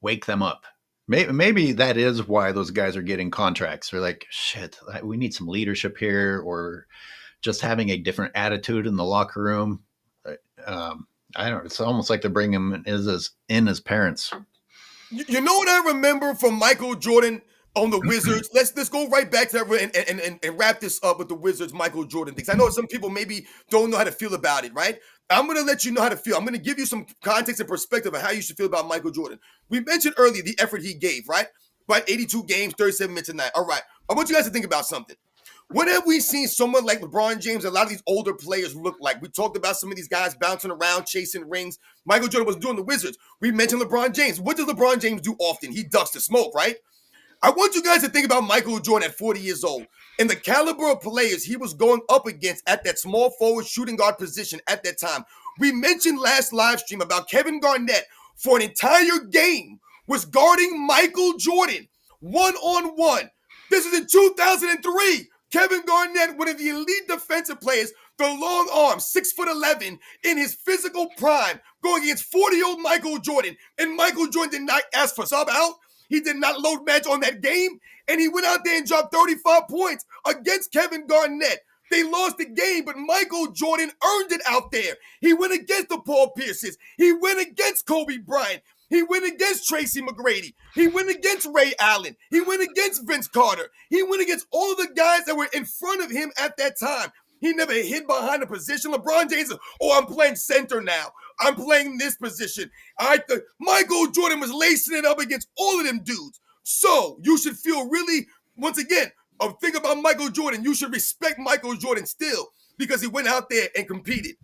wake them up. Maybe that is why those guys are getting contracts. They're like, shit, we need some leadership here, or just having a different attitude in the locker room. I don't know. It's almost like they're bringing him in as parents. You know what I remember from Michael Jordan on the Wizards? Let's go right back to that and wrap this up with the Wizards Michael Jordan things. I know some people maybe don't know how to feel about it, right? I'm going to let you know how to feel. I'm going to give you some context and perspective of how you should feel about Michael Jordan. We mentioned earlier the effort he gave, right? Right, 82 games, 37 minutes a night. All right, I want you guys to think about something. What have we seen someone like LeBron James, a lot of these older players look like? We talked about some of these guys bouncing around, chasing rings. Michael Jordan was doing the Wizards. We mentioned LeBron James. What does LeBron James do often? He ducks the smoke, right? I want you guys to think about Michael Jordan at 40 years old and the caliber of players he was going up against at that small forward shooting guard position at that time. We mentioned last live stream about Kevin Garnett for an entire game was guarding Michael Jordan one-on-one. This is in 2003. Kevin Garnett, one of the elite defensive players, the long arm, 6'11", in his physical prime, going against 40-year-old Michael Jordan. And Michael Jordan did not ask for sub out. He did not load match on that game. And he went out there and dropped 35 points against Kevin Garnett. They lost the game, but Michael Jordan earned it out there. He went against the Paul Pierces. He went against Kobe Bryant. He went against Tracy McGrady. He went against Ray Allen. He went against Vince Carter. He went against all of the guys that were in front of him at that time. He never hid behind a position. LeBron James said, I'm playing center now. I'm playing this position. Michael Jordan was lacing it up against all of them dudes. So you should feel really, once again, a thing about Michael Jordan, you should respect Michael Jordan still because he went out there and competed.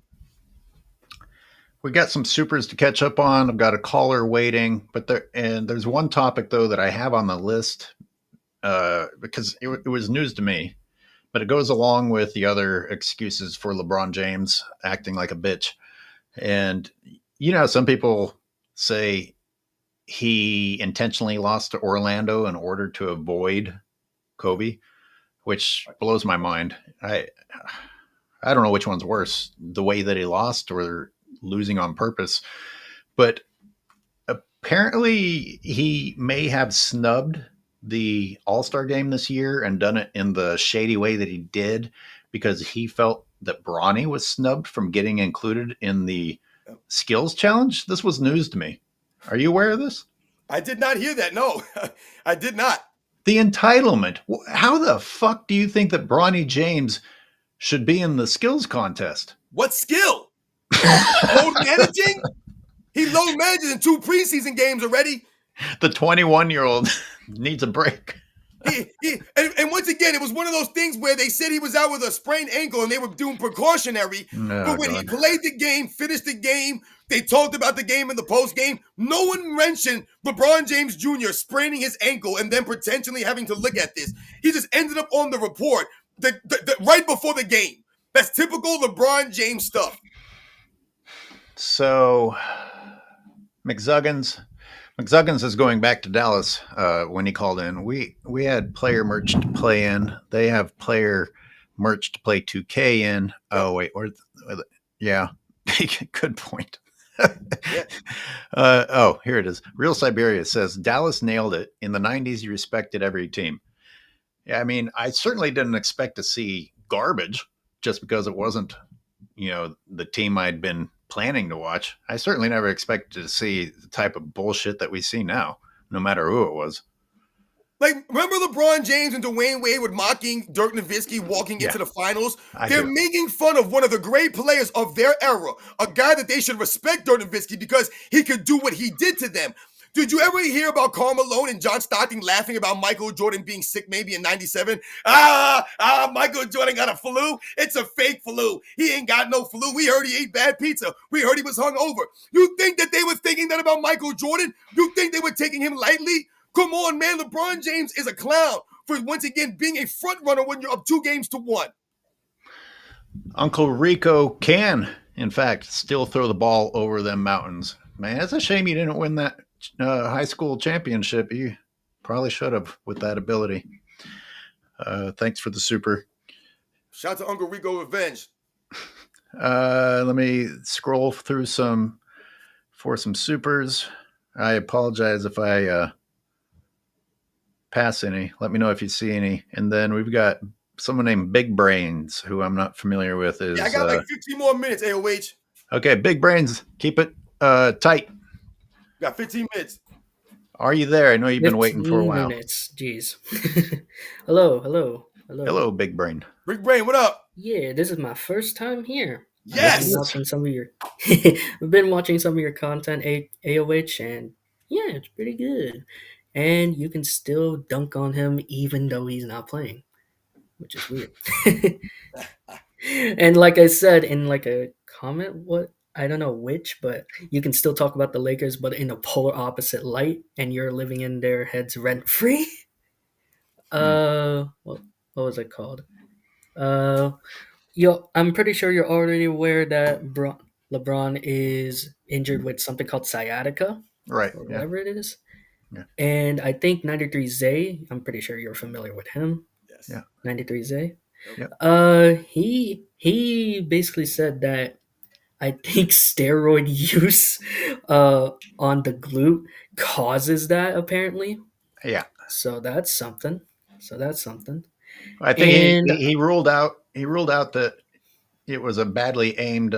We got some supers to catch up on. I've got a caller waiting, but there's one topic though that I have on the list because it was news to me, but it goes along with the other excuses for LeBron James acting like a bitch. And you know, some people say he intentionally lost to Orlando in order to avoid Kobe, which blows my mind. I don't know which one's worse, the way that he lost or losing on purpose. But apparently he may have snubbed the All-Star game this year and done it in the shady way that he did because he felt that Bronny was snubbed from getting included in the skills challenge. This was news to me. Are you aware of this? I did not hear that. No, I did not. The entitlement. How the fuck do you think that Bronny James should be in the skills contest. What skill? Load managing? He load manages in 2 preseason games already. The 21-year-old needs a break. And once again, it was one of those things where they said he was out with a sprained ankle and they were doing precautionary. But when he played the game, finished the game, they talked about the game in the post game. No one mentioned LeBron James Jr. spraining his ankle and then potentially having to look at this. He just ended up on the report right before the game. That's typical LeBron James stuff. So McZuggins is going back to Dallas when he called in. We had player merch to play in. They have player merch to play 2K in. Oh wait, yeah, good point. Here it is. Real Siberia says Dallas nailed it. In the 90s, you respected every team. Yeah, I mean, I certainly didn't expect to see garbage just because it wasn't, the team I'd been planning to watch. I certainly never expected to see the type of bullshit that we see now, no matter who it was. Like, remember LeBron James and Dwayne Wade were mocking Dirk Nowitzki walking into the finals? They're making fun of one of the great players of their era, a guy that they should respect, Dirk Nowitzki, because he could do what he did to them. Did you ever hear about Karl Malone and John Stockton laughing about Michael Jordan being sick maybe in 97? Michael Jordan got a flu. It's a fake flu. He ain't got no flu. We heard he ate bad pizza. We heard he was hungover. You think that they were thinking that about Michael Jordan? You think they were taking him lightly? Come on, man. LeBron James is a clown for, once again, being a front runner when you're up 2-1. Uncle Rico can, in fact, still throw the ball over them mountains. Man, it's a shame you didn't win that high school championship. You probably should have with that ability. Thanks for the super. Shout out to Uncle Rico Revenge. Let me scroll through some supers. I apologize if I pass any. Let me know if you see any. And then we've got someone named Big Brains, who I'm not familiar with. I got like 15 more minutes, AOH. Okay, Big Brains, keep it tight. Got 15 minutes. Are you there? I know you've been waiting for a while. Minutes. Jeez. Hello, Big Brain. Big Brain, what up? Yeah, this is my first time here. Yes. I've been watching some of your we've been watching some of your content, AOH, and yeah, it's pretty good. And you can still dunk on him even though he's not playing, which is weird. And like I said in like a comment, I don't know which, but you can still talk about the Lakers, but in a polar opposite light, and you're living in their heads rent free. What was it called? I'm pretty sure you're already aware that LeBron is injured with something called sciatica, right? Or whatever it is. Yeah. And I think 93 Zay, I'm pretty sure you're familiar with him. Yes. Yeah. 93 Zay. Yep. He basically said that I think steroid use on the glute causes that, apparently. Yeah. So that's something. I think he ruled out that it was a badly aimed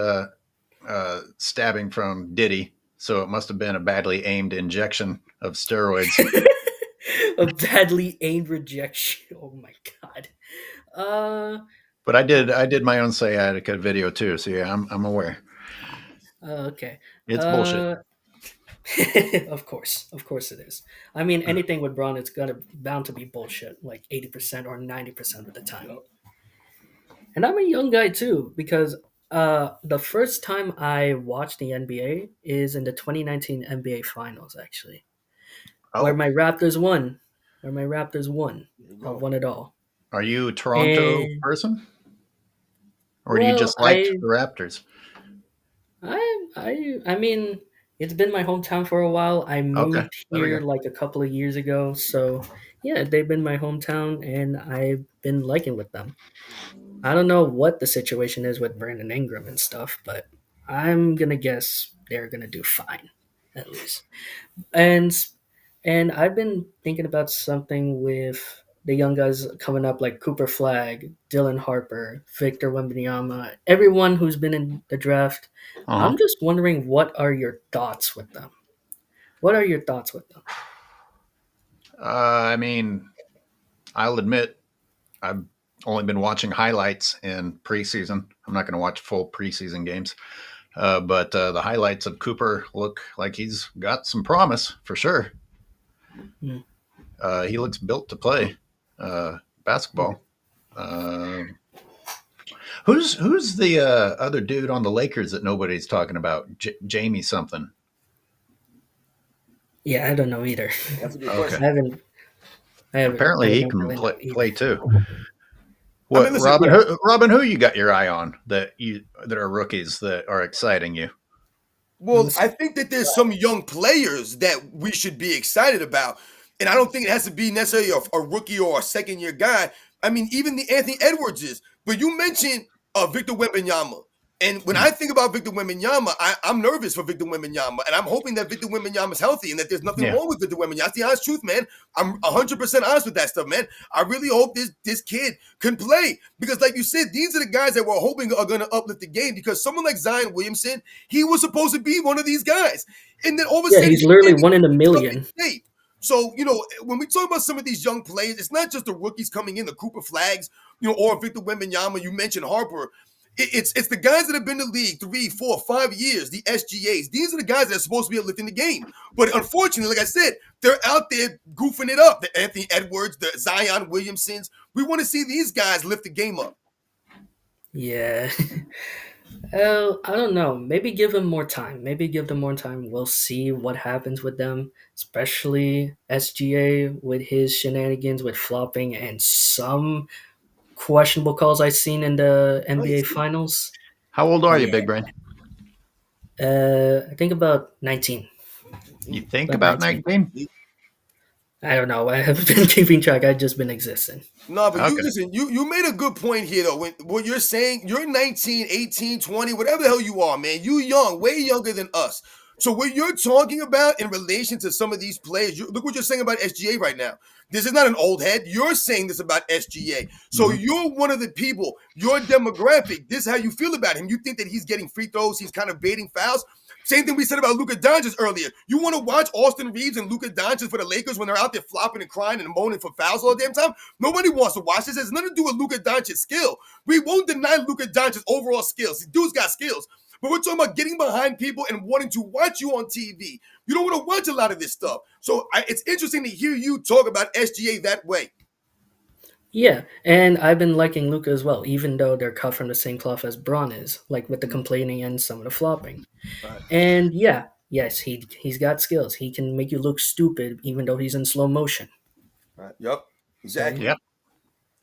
stabbing from Diddy, so it must have been a badly aimed injection of steroids. A badly aimed rejection. Oh my god. But I did my own sciatica video too, so yeah, I'm aware. Okay. It's bullshit. Of course it is. I mean, anything with Bron, it's bound to be bullshit, like 80% or 90% of the time. And I'm a young guy too, because the first time I watched the NBA is in the 2019 NBA Finals, actually, where my Raptors won. Won it all. Are you a Toronto person, or do you just like the Raptors? I mean, it's been my hometown for a while. I moved here like a couple of years ago, so yeah, they've been my hometown, and I've been liking with them. I don't know what the situation is with Brandon Ingram and stuff, but I'm gonna guess they're gonna do fine, at least. And I've been thinking about something with the young guys coming up, like Cooper Flagg, Dylan Harper, Victor Wembanyama, everyone who's been in the draft. I'm just wondering, what are your thoughts with them? I mean, I'll admit, only been watching highlights in preseason. I'm not going to watch full preseason games, but the highlights of Cooper look like he's got some promise for sure. Mm. He looks built to play basketball. Who's the other dude on the Lakers that nobody's talking about? Jamie something. Yeah, I don't know either. That's a good Okay. question. I haven't Apparently, he don't can really know either. play too. What, listen, Robin? Robin, who you got your eye on that are rookies that are exciting you? Well, I think that there's some young players that we should be excited about. And I don't think it has to be necessarily a rookie or a second-year guy. I mean, even the Anthony Edwardses. But you mentioned Victor Wembanyama. And when I think about Victor Wembanyama, I'm nervous for Victor Wembanyama. And I'm hoping that Victor Wembanyama's healthy and that there's nothing wrong with Victor Wembanyama. That's the honest truth, man. I'm 100% honest with that stuff, man. I really hope this kid can play. Because like you said, these are the guys that we're hoping are going to uplift the game. Because someone like Zion Williamson, he was supposed to be one of these guys. And then all of a sudden, he's literally one in a million. So, when we talk about some of these young players, it's not just the rookies coming in, the Cooper Flags, or Victor Wembanyama, you mentioned Harper. It's the guys that have been in the league 3, 4, 5 years, the SGAs. These are the guys that are supposed to be lifting the game. But unfortunately, like I said, they're out there goofing it up. The Anthony Edwards, the Zion Williamsons. We want to see these guys lift the game up. Yeah. I don't know. Maybe give them more time. We'll see what happens with them, especially SGA with his shenanigans with flopping and some questionable calls I've seen in the NBA Finals. How old are you, Big Brain? I think about 19. You think about 19? I don't know. I haven't been keeping track. I've just been existing. No, but you made a good point here, though. When what you're saying, you're 19, 18, 20, whatever the hell you are, man. You young, way younger than us. So what you're talking about in relation to some of these players, look what you're saying about SGA right now. This is not an old head. You're saying this about SGA. So you're one of the people, your demographic, this is how you feel about him. You think that he's getting free throws, he's kind of baiting fouls. Same thing we said about Luka Doncic earlier. You want to watch Austin Reeves and Luka Doncic for the Lakers when they're out there flopping and crying and moaning for fouls all the damn time? Nobody wants to watch this. It has nothing to do with Luka Doncic's skill. We won't deny Luka Doncic's overall skills. The dude's got skills. But we're talking about getting behind people and wanting to watch you on TV. You don't want to watch a lot of this stuff. So it's interesting to hear you talk about SGA that way. Yeah, and I've been liking Luka as well, even though they're cut from the same cloth as Bron is, like with the complaining and some of the flopping. Right. And yes, he's got skills. He can make you look stupid even though he's in slow motion. Right. Yep. Exactly. Yep.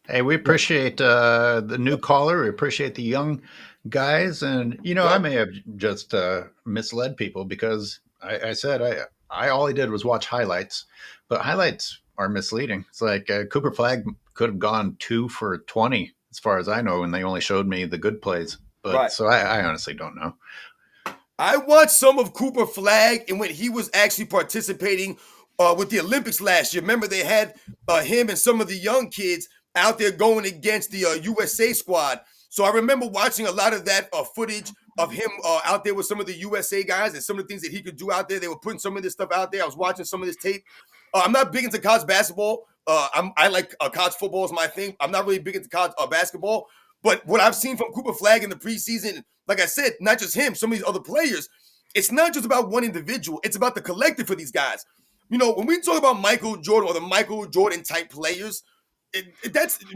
Hey, we appreciate the new caller. We appreciate the young guys. And, I may have just misled people because I said I all I did was watch highlights. But highlights are misleading. It's like Cooper Flag could have gone 2 for 20 as far as I know, and they only showed me the good plays. But so I honestly don't know. I watched some of Cooper Flag and when he was actually participating with the Olympics last year. Remember, they had him and some of the young kids out there going against the USA squad. So I remember watching a lot of that footage of him out there with some of the USA guys and some of the things that he could do out there. They were putting some of this stuff out there. I was watching some of this tape. I'm not big into college basketball. I like college football is my thing. I'm not really big into college basketball. But what I've seen from Cooper Flag in the preseason, like I said, not just him, some of these other players, it's not just about one individual. It's about the collective for these guys. When we talk about Michael Jordan or the Michael Jordan type players,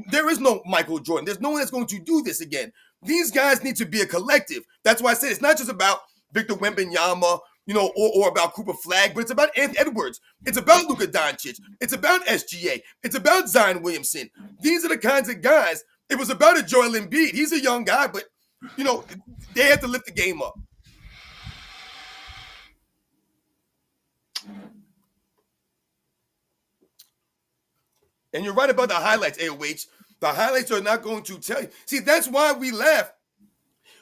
there is no Michael Jordan. There's no one that's going to do this again. These guys need to be a collective. That's why I said it's not just about Victor Wembanyama, or about Cooper Flag, but it's about Anthony Edwards. It's about Luka Doncic. It's about SGA. It's about Zion Williamson. These are the kinds of guys. It was about a Joel Embiid. He's a young guy, but, they have to lift the game up. And you're right about the highlights, AOH. The highlights are not going to tell you. See, that's why we laugh.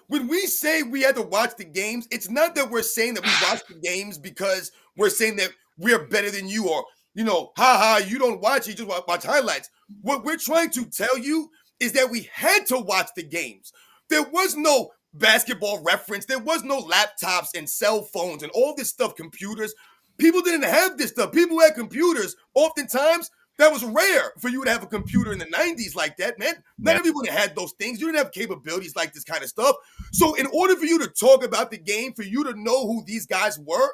When we say we had to watch the games, it's not that we're saying that we watch the games because we're saying that we're better than you or, you don't watch it, you just watch highlights. What we're trying to tell you is that we had to watch the games. There was no basketball reference. There was no laptops and cell phones and all this stuff, computers. People didn't have this stuff. People who had computers, oftentimes, That was rare for you to have a computer in the 90s like that, man. Not everyone had those things. You didn't have capabilities like this kind of stuff. So in order for you to talk about the game, for you to know who these guys were,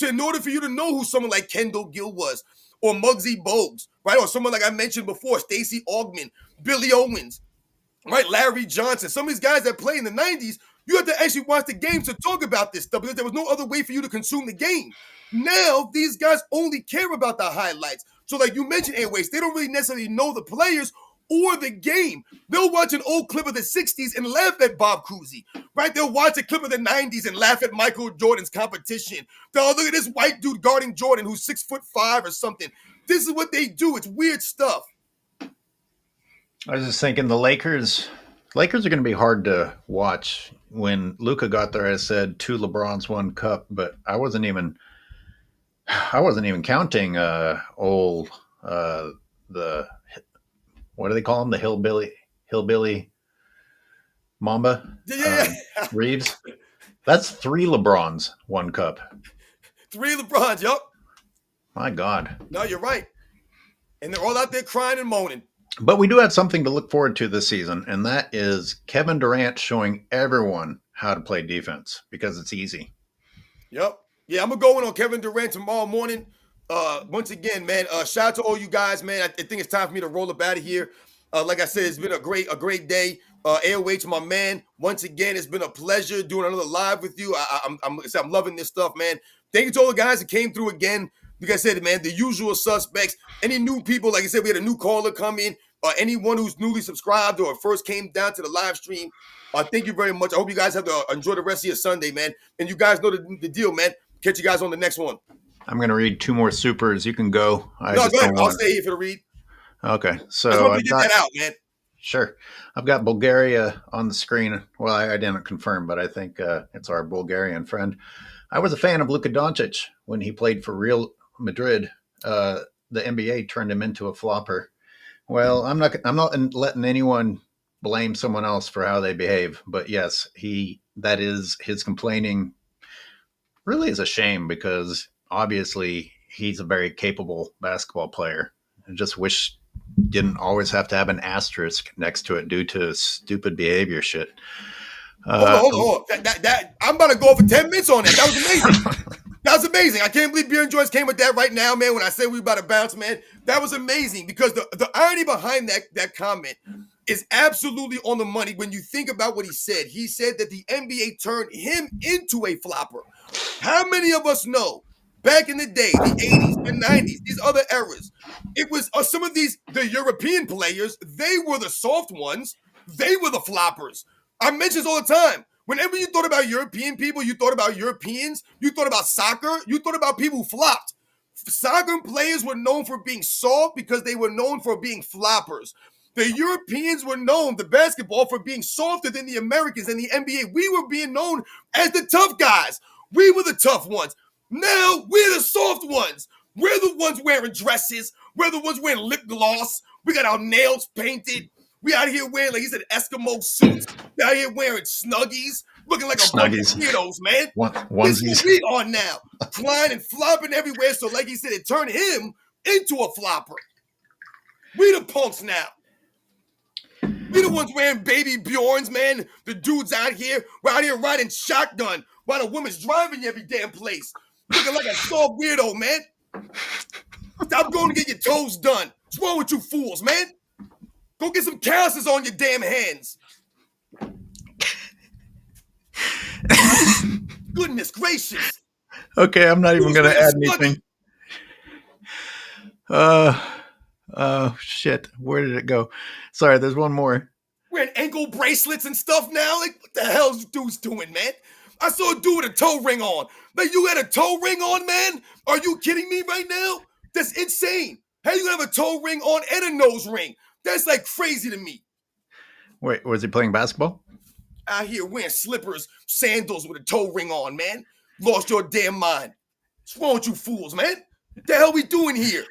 in order for you to know who someone like Kendall Gill was, or Muggsy Bogues, right? Or someone like I mentioned before, Stacey Augmon, Billy Owens, right? Larry Johnson, some of these guys that played in the 90s, you have to actually watch the game to talk about this stuff because there was no other way for you to consume the game. Now, these guys only care about the highlights. So like you mentioned, Airways, they don't really necessarily know the players or the game. They'll watch an old clip of the 60s and laugh at Bob Cousy, right? They'll watch a clip of the 90s and laugh at Michael Jordan's competition. They'll look at this white dude guarding Jordan who's 6'5" or something. This is what they do. It's weird stuff. I was just thinking the Lakers are going to be hard to watch. When Luka got there, I said 2 LeBrons, 1 cup, but I wasn't even counting the what do they call him? The hillbilly Mamba Reeves. That's 3 LeBrons, 1 cup. 3 LeBrons, yup. My God. No, you're right. And they're all out there crying and moaning. But we do have something to look forward to this season, and that is Kevin Durant showing everyone how to play defense because it's easy. Yep. Yeah, I'm going to go in on Kevin Durant tomorrow morning. Once again, man, shout out to all you guys, man. I think it's time for me to roll up out of here. Like I said, it's been a great day. AOH, my man. Once again, it's been a pleasure doing another live with you. I'm loving this stuff, man. Thank you to all the guys that came through again. Like I said, man, the usual suspects. Any new people, like I said, we had a new caller come in. Anyone who's newly subscribed or first came down to the live stream, thank you very much. I hope you guys have to enjoy the rest of your Sunday, man. And you guys know the deal, man. Catch you guys on the next one. I'm going to read 2 more supers. You can go. No, go ahead. I'll stay here for the read. Okay. So I just want to get that out, man. Sure. I've got Bulgaria on the screen. Well, I didn't confirm, but I think it's our Bulgarian friend. I was a fan of Luka Doncic when he played for Real Madrid. The NBA turned him into a flopper. Well, I'm not letting anyone blame someone else for how they behave, but yes, that is his complaining really is a shame because obviously he's a very capable basketball player. I just wish didn't always have to have an asterisk next to it due to stupid behavior shit. Hold on. That I'm about to go for 10 minutes on that. That was amazing. That was amazing. I can't believe Beer and Joyce came with that right now, man. When I said we were about to bounce, man, that was amazing because the irony behind that comment is absolutely on the money when you think about what he said. He said that the NBA turned him into a flopper. How many of us know back in the day, the 80s, the 90s, these other eras, it was some of the European players, they were the soft ones. They were the floppers. I mention this all the time. Whenever you thought about European people, you thought about Europeans, you thought about soccer, you thought about people who flopped. Soccer players were known for being soft because they were known for being floppers. The Europeans were known, the basketball, for being softer than the Americans and the NBA. We were being known as the tough guys. We were the tough ones. Now we're the soft ones. We're the ones wearing dresses. We're the ones wearing lip gloss. We got our nails painted. We out here wearing, like he said, Eskimo suits. We out here wearing Snuggies, looking like a bunch of weirdos, man. This is what we are now, flying and flopping everywhere. So, like he said, it turned him into a flopper. We the punks now. We the ones wearing baby Bjorns, man. The dudes out here, we're out here riding shotgun while the woman's driving you every damn place. Looking like a soft weirdo, man. Stop going to get your toes done. What's wrong with you fools, man? Go get some calluses on your damn hands. Goodness gracious. Okay, I'm not even going to add anything. Shit. Where did it go? Sorry, there's one more. Wearing ankle bracelets and stuff now? Like, what the hell's dudes doing, man? I saw a dude with a toe ring on. Like, you had a toe ring on, man? Are you kidding me right now? That's insane. How you gonna have a toe ring on and a nose ring? That's like crazy to me. Wait, was he playing basketball? Out here wearing slippers, sandals with a toe ring on, man. Lost your damn mind. What's wrong with you fools, man? What the hell we doing here?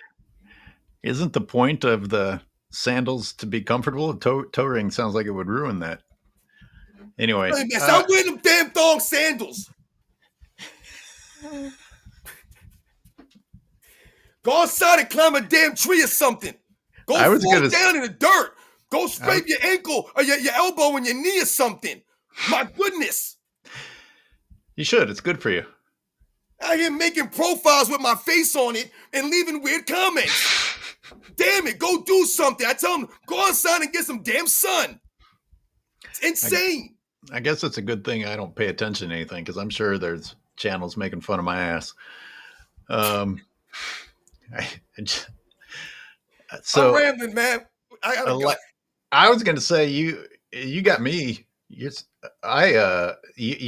Isn't the point of the sandals to be comfortable? A toe ring sounds like it would ruin that. Anyway. Hey, man, stop wearing them damn thong sandals. Go outside and climb a damn tree or something. Go I was fall gonna- down in the dirt. Go scrape your ankle or your elbow and your knee or something. My goodness. You should. It's good for you. Out here making profiles with my face on it and leaving weird comments. Damn it, go do something. I tell them, go outside and get some damn sun. It's insane. I guess it's a good thing I don't pay attention to anything because I'm sure there's channels making fun of my ass. I'm rambling, man. I gotta go. I was gonna say you got me. You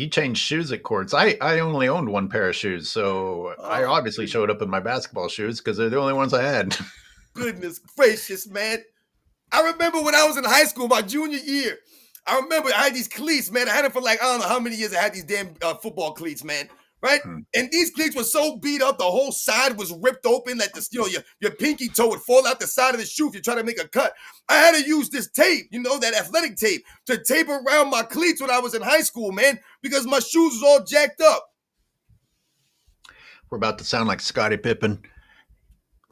changed shoes at courts. I only owned one pair of shoes, so I obviously showed up in my basketball shoes because they're the only ones I had. Goodness gracious, man. I remember when I was in high school, my junior year. I remember I had these cleats, man. I had them for like, I don't know how many years I had these damn football cleats, man. Right? And these cleats were so beat up, the whole side was ripped open, like this, your pinky toe would fall out the side of the shoe if you try to make a cut. I had to use this tape, that athletic tape, to tape around my cleats when I was in high school, man, because my shoes was all jacked up. We're about to sound like Scottie Pippen.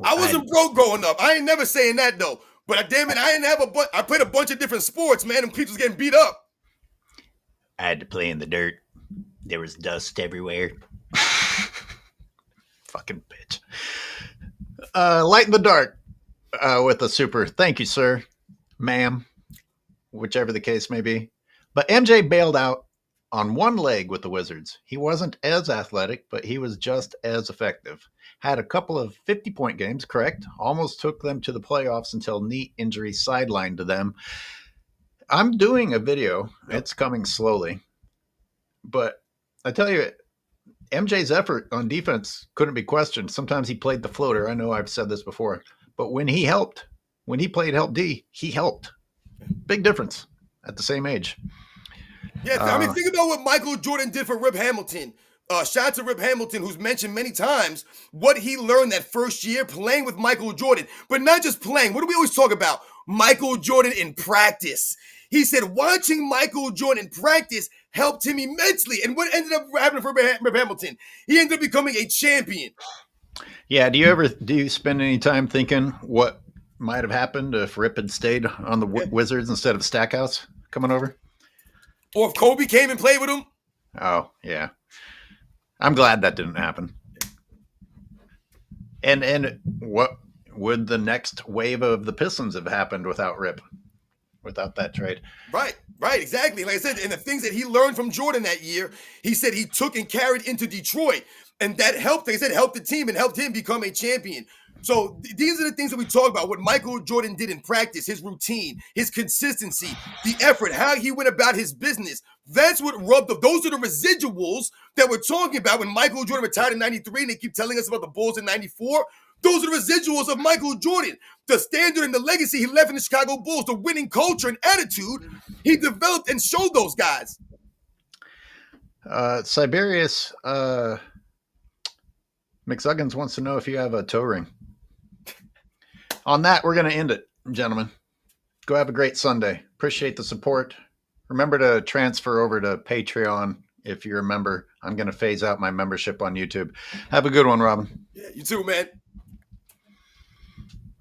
I wasn't broke growing up. I ain't never saying that though. But damn it, I didn't have I played a bunch of different sports, man, and cleats was getting beat up. I had to play in the dirt. There was dust everywhere. Fucking bitch. Light in the dark with a super. Thank you, sir, ma'am, whichever the case may be. But MJ bailed out on one leg with the Wizards. He wasn't as athletic, but he was just as effective. Had a couple of 50-point games, correct? Almost took them to the playoffs until knee injury sidelined them. I'm doing a video. It's coming slowly. But I tell you, MJ's effort on defense couldn't be questioned. Sometimes he played the floater. I know I've said this before. But when he played help D, he helped. Big difference at the same age. Yeah, I mean, think about what Michael Jordan did for Rip Hamilton. Shout out to Rip Hamilton, who's mentioned many times what he learned that first year playing with Michael Jordan. But not just playing. What do we always talk about? Michael Jordan in practice. He said watching Michael Jordan in practice helped him immensely. And what ended up happening for Rip Hamilton? He ended up becoming a champion. Yeah, do you spend any time thinking what might have happened if Rip had stayed on the Wizards instead of Stackhouse coming over? Or if Kobe came and played with him? Oh, yeah. I'm glad that didn't happen. And what would the next wave of the Pistons have happened without Rip? Without that trade? Right, exactly. Like I said, and the things that he learned from Jordan that year, he said he took and carried into Detroit. And that helped, like I said, helped the team and helped him become a champion. So these are the things that we talk about, what Michael Jordan did in practice, his routine, his consistency, the effort, how he went about his business. That's what rubbed up. Those are the residuals that we're talking about when Michael Jordan retired in 93 and they keep telling us about the Bulls in 94. Those are the residuals of Michael Jordan. The standard and the legacy he left in the Chicago Bulls, the winning culture and attitude he developed and showed those guys. Siberius McSuggins wants to know if you have a toe ring. On that, we're going to end it, gentlemen. Go have a great Sunday. Appreciate the support. Remember to transfer over to Patreon if you're a member. I'm going to phase out my membership on YouTube. Have a good one, Robin. Yeah, you too, man.